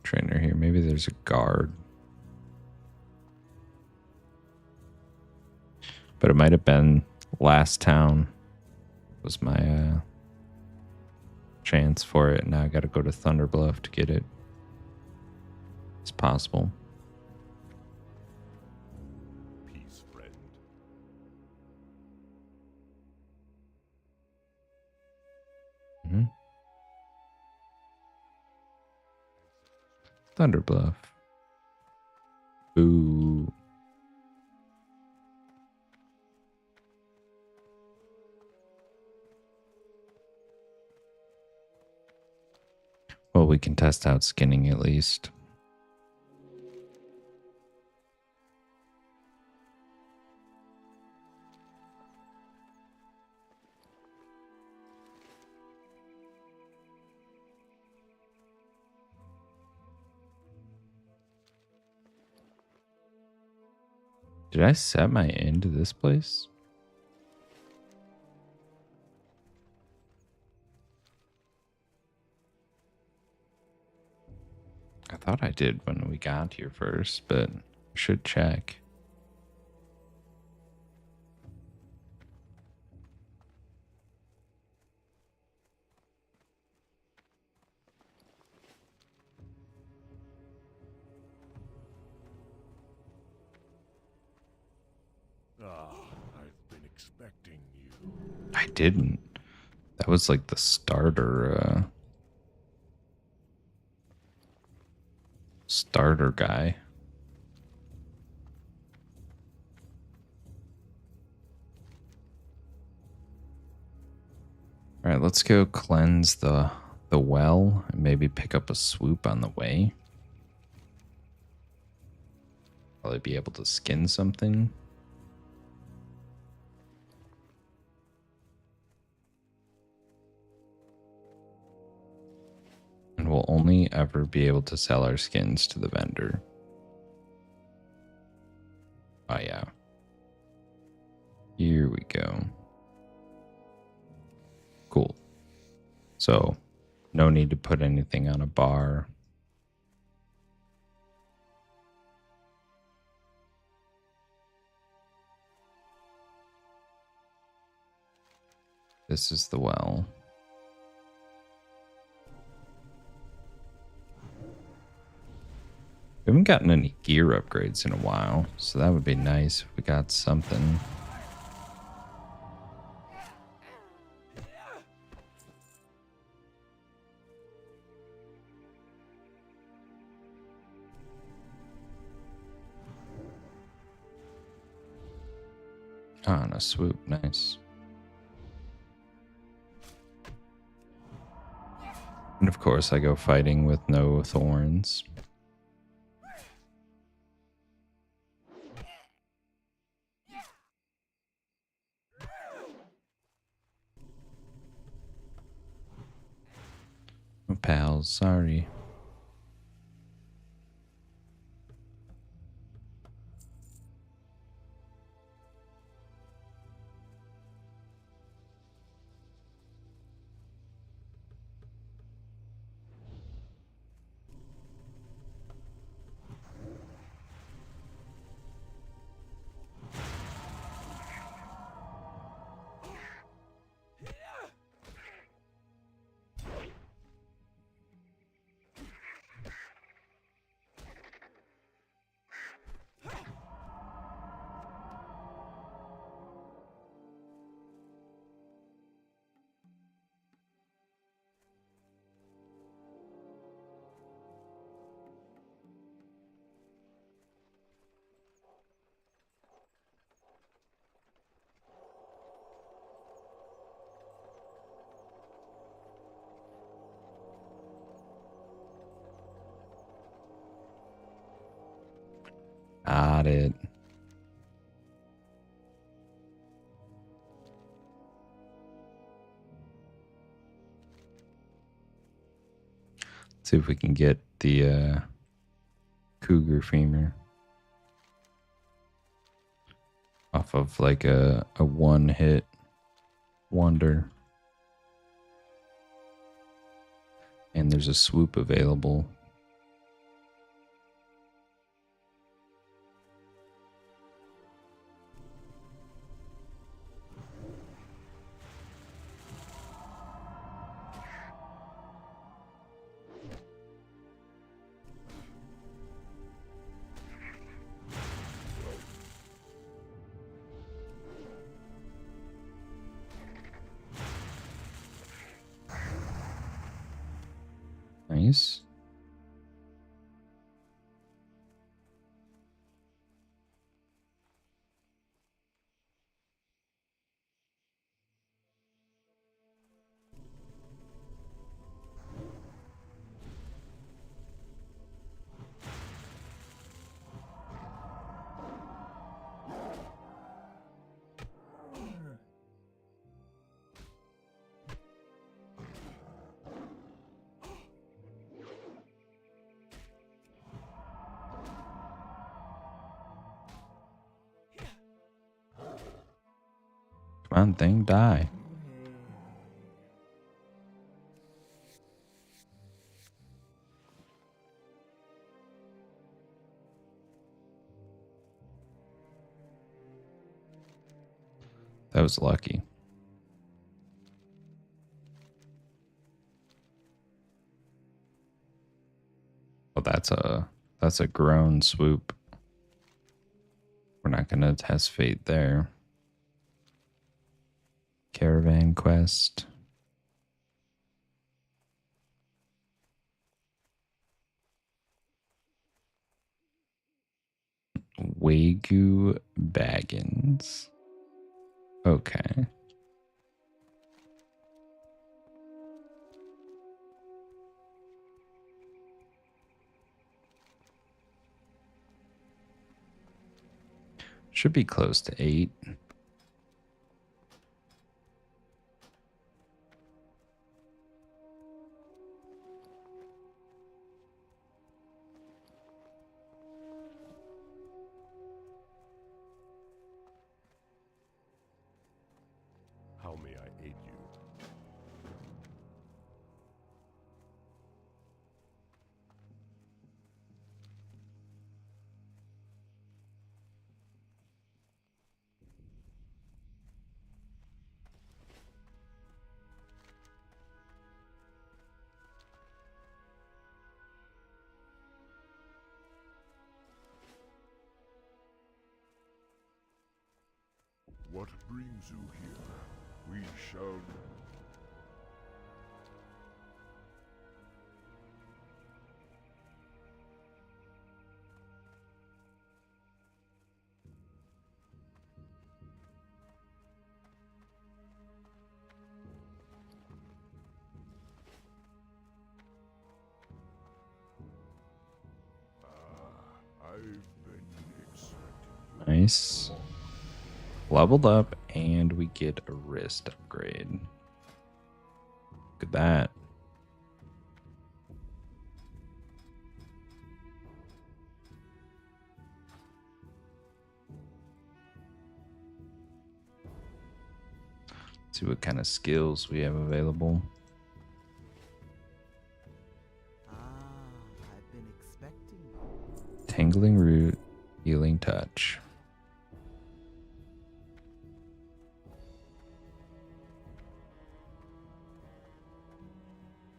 Trainer here. Maybe there's a guard. But it might have been last town was my chance for it. Now I got to go to Thunderbluff to get it. It's possible. Peace, friend. Mm-hmm. Thunderbluff. Boo. Well, we can test out skinning at least. Did I set my inn to this place? I thought I did when we got here first, but I should check. Ah, I've been expecting you. I didn't. That was like the starter guy. All right, let's go cleanse the well and maybe pick up a swoop on the way. Probably be able to skin something. And we'll only ever be able to sell our skins to the vendor. Oh, yeah. Here we go. Cool. So, no need to put anything on a bar. This is the well. We haven't gotten any gear upgrades in a while, so that would be nice if we got something. Ah, and a swoop, nice. And of course I go fighting with no thorns. Oh, pals, sorry. Got it. See if we can get the cougar femur off of like a one hit wonder. And there's a swoop available. Nice. Come on, thing, die. That was lucky. Well, that's a grown swoop. We're not gonna test fate there. Caravan quest. Wagyu Baggins. Okay. Should be close to 8. How may I aid you? What brings you here? We shall... I've been expecting you. Nice. Leveled up, and we get a wrist upgrade. Look at that. See what kind of skills we have available. I've been expecting you. Tangling root, healing touch.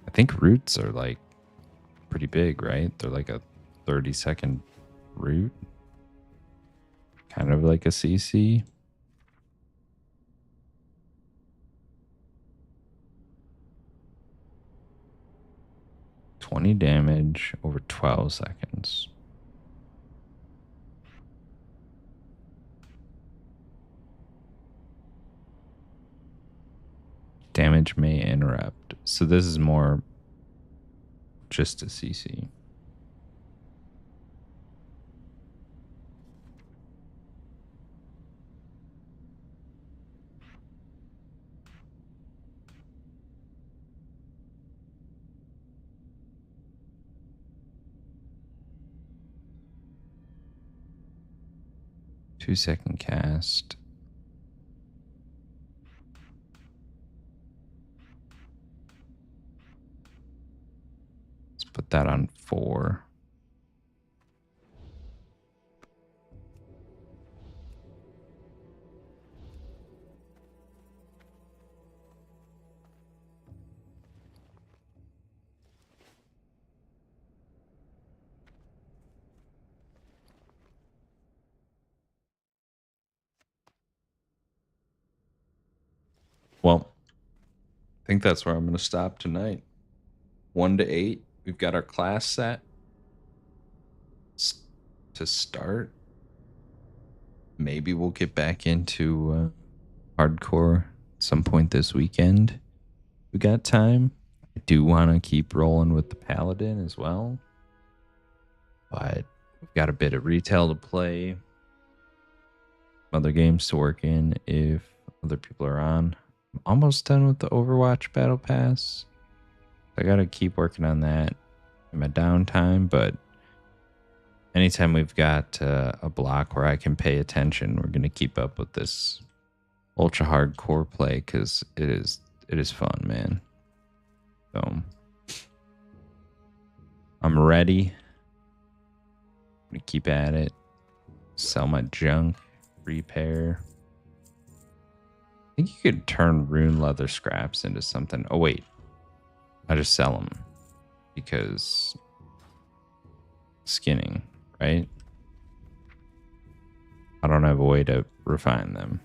I think roots are like pretty big, right? They're like a 30-second root. Kind of like a CC. $20 damage over 12 seconds. Damage may interrupt. So this is more just a CC. 2-second cast. Let's put that on 4. Well, I think that's where I'm going to stop tonight. 1 to 8. We've got our class set to start. Maybe we'll get back into hardcore at some point this weekend. We got time. I do want to keep rolling with the Paladin as well. But we've got a bit of retail to play. Other games to work in if other people are on. I'm almost done with the Overwatch Battle Pass. I got to keep working on that in my downtime, but anytime we've got a block where I can pay attention, we're going to keep up with this ultra hardcore play because it is fun, man. So I'm ready. I'm going to keep at it. Sell my junk. Repair. I think you could turn rune leather scraps into something. Oh, wait. I just sell them because skinning, right? I don't have a way to refine them.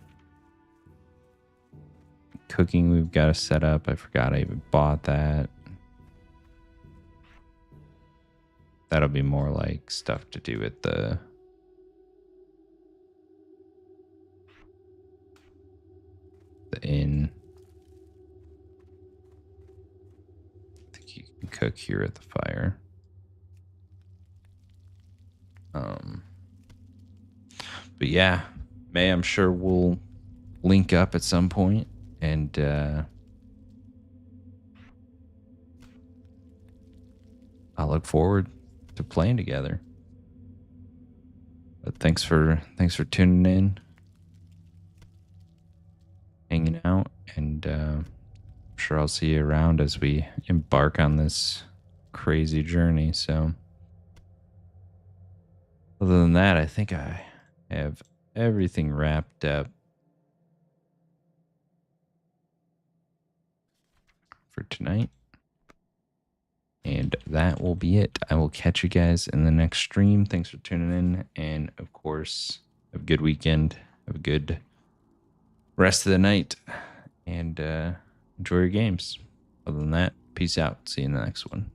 Cooking, we've got to set up. I forgot I even bought that. That'll be more like stuff to do with the inn. I think you can cook here at the fire. But yeah, May, I'm sure we'll link up at some point and I look forward to playing together. But thanks for tuning in, hanging out, and I'm sure I'll see you around as we embark on this crazy journey. So other than that, I think I have everything wrapped up for tonight. And that will be it. I will catch you guys in the next stream. Thanks for tuning in. And of course, have a good weekend. Have a good rest of the night. And enjoy your games. Other than that, peace out. See you in the next one.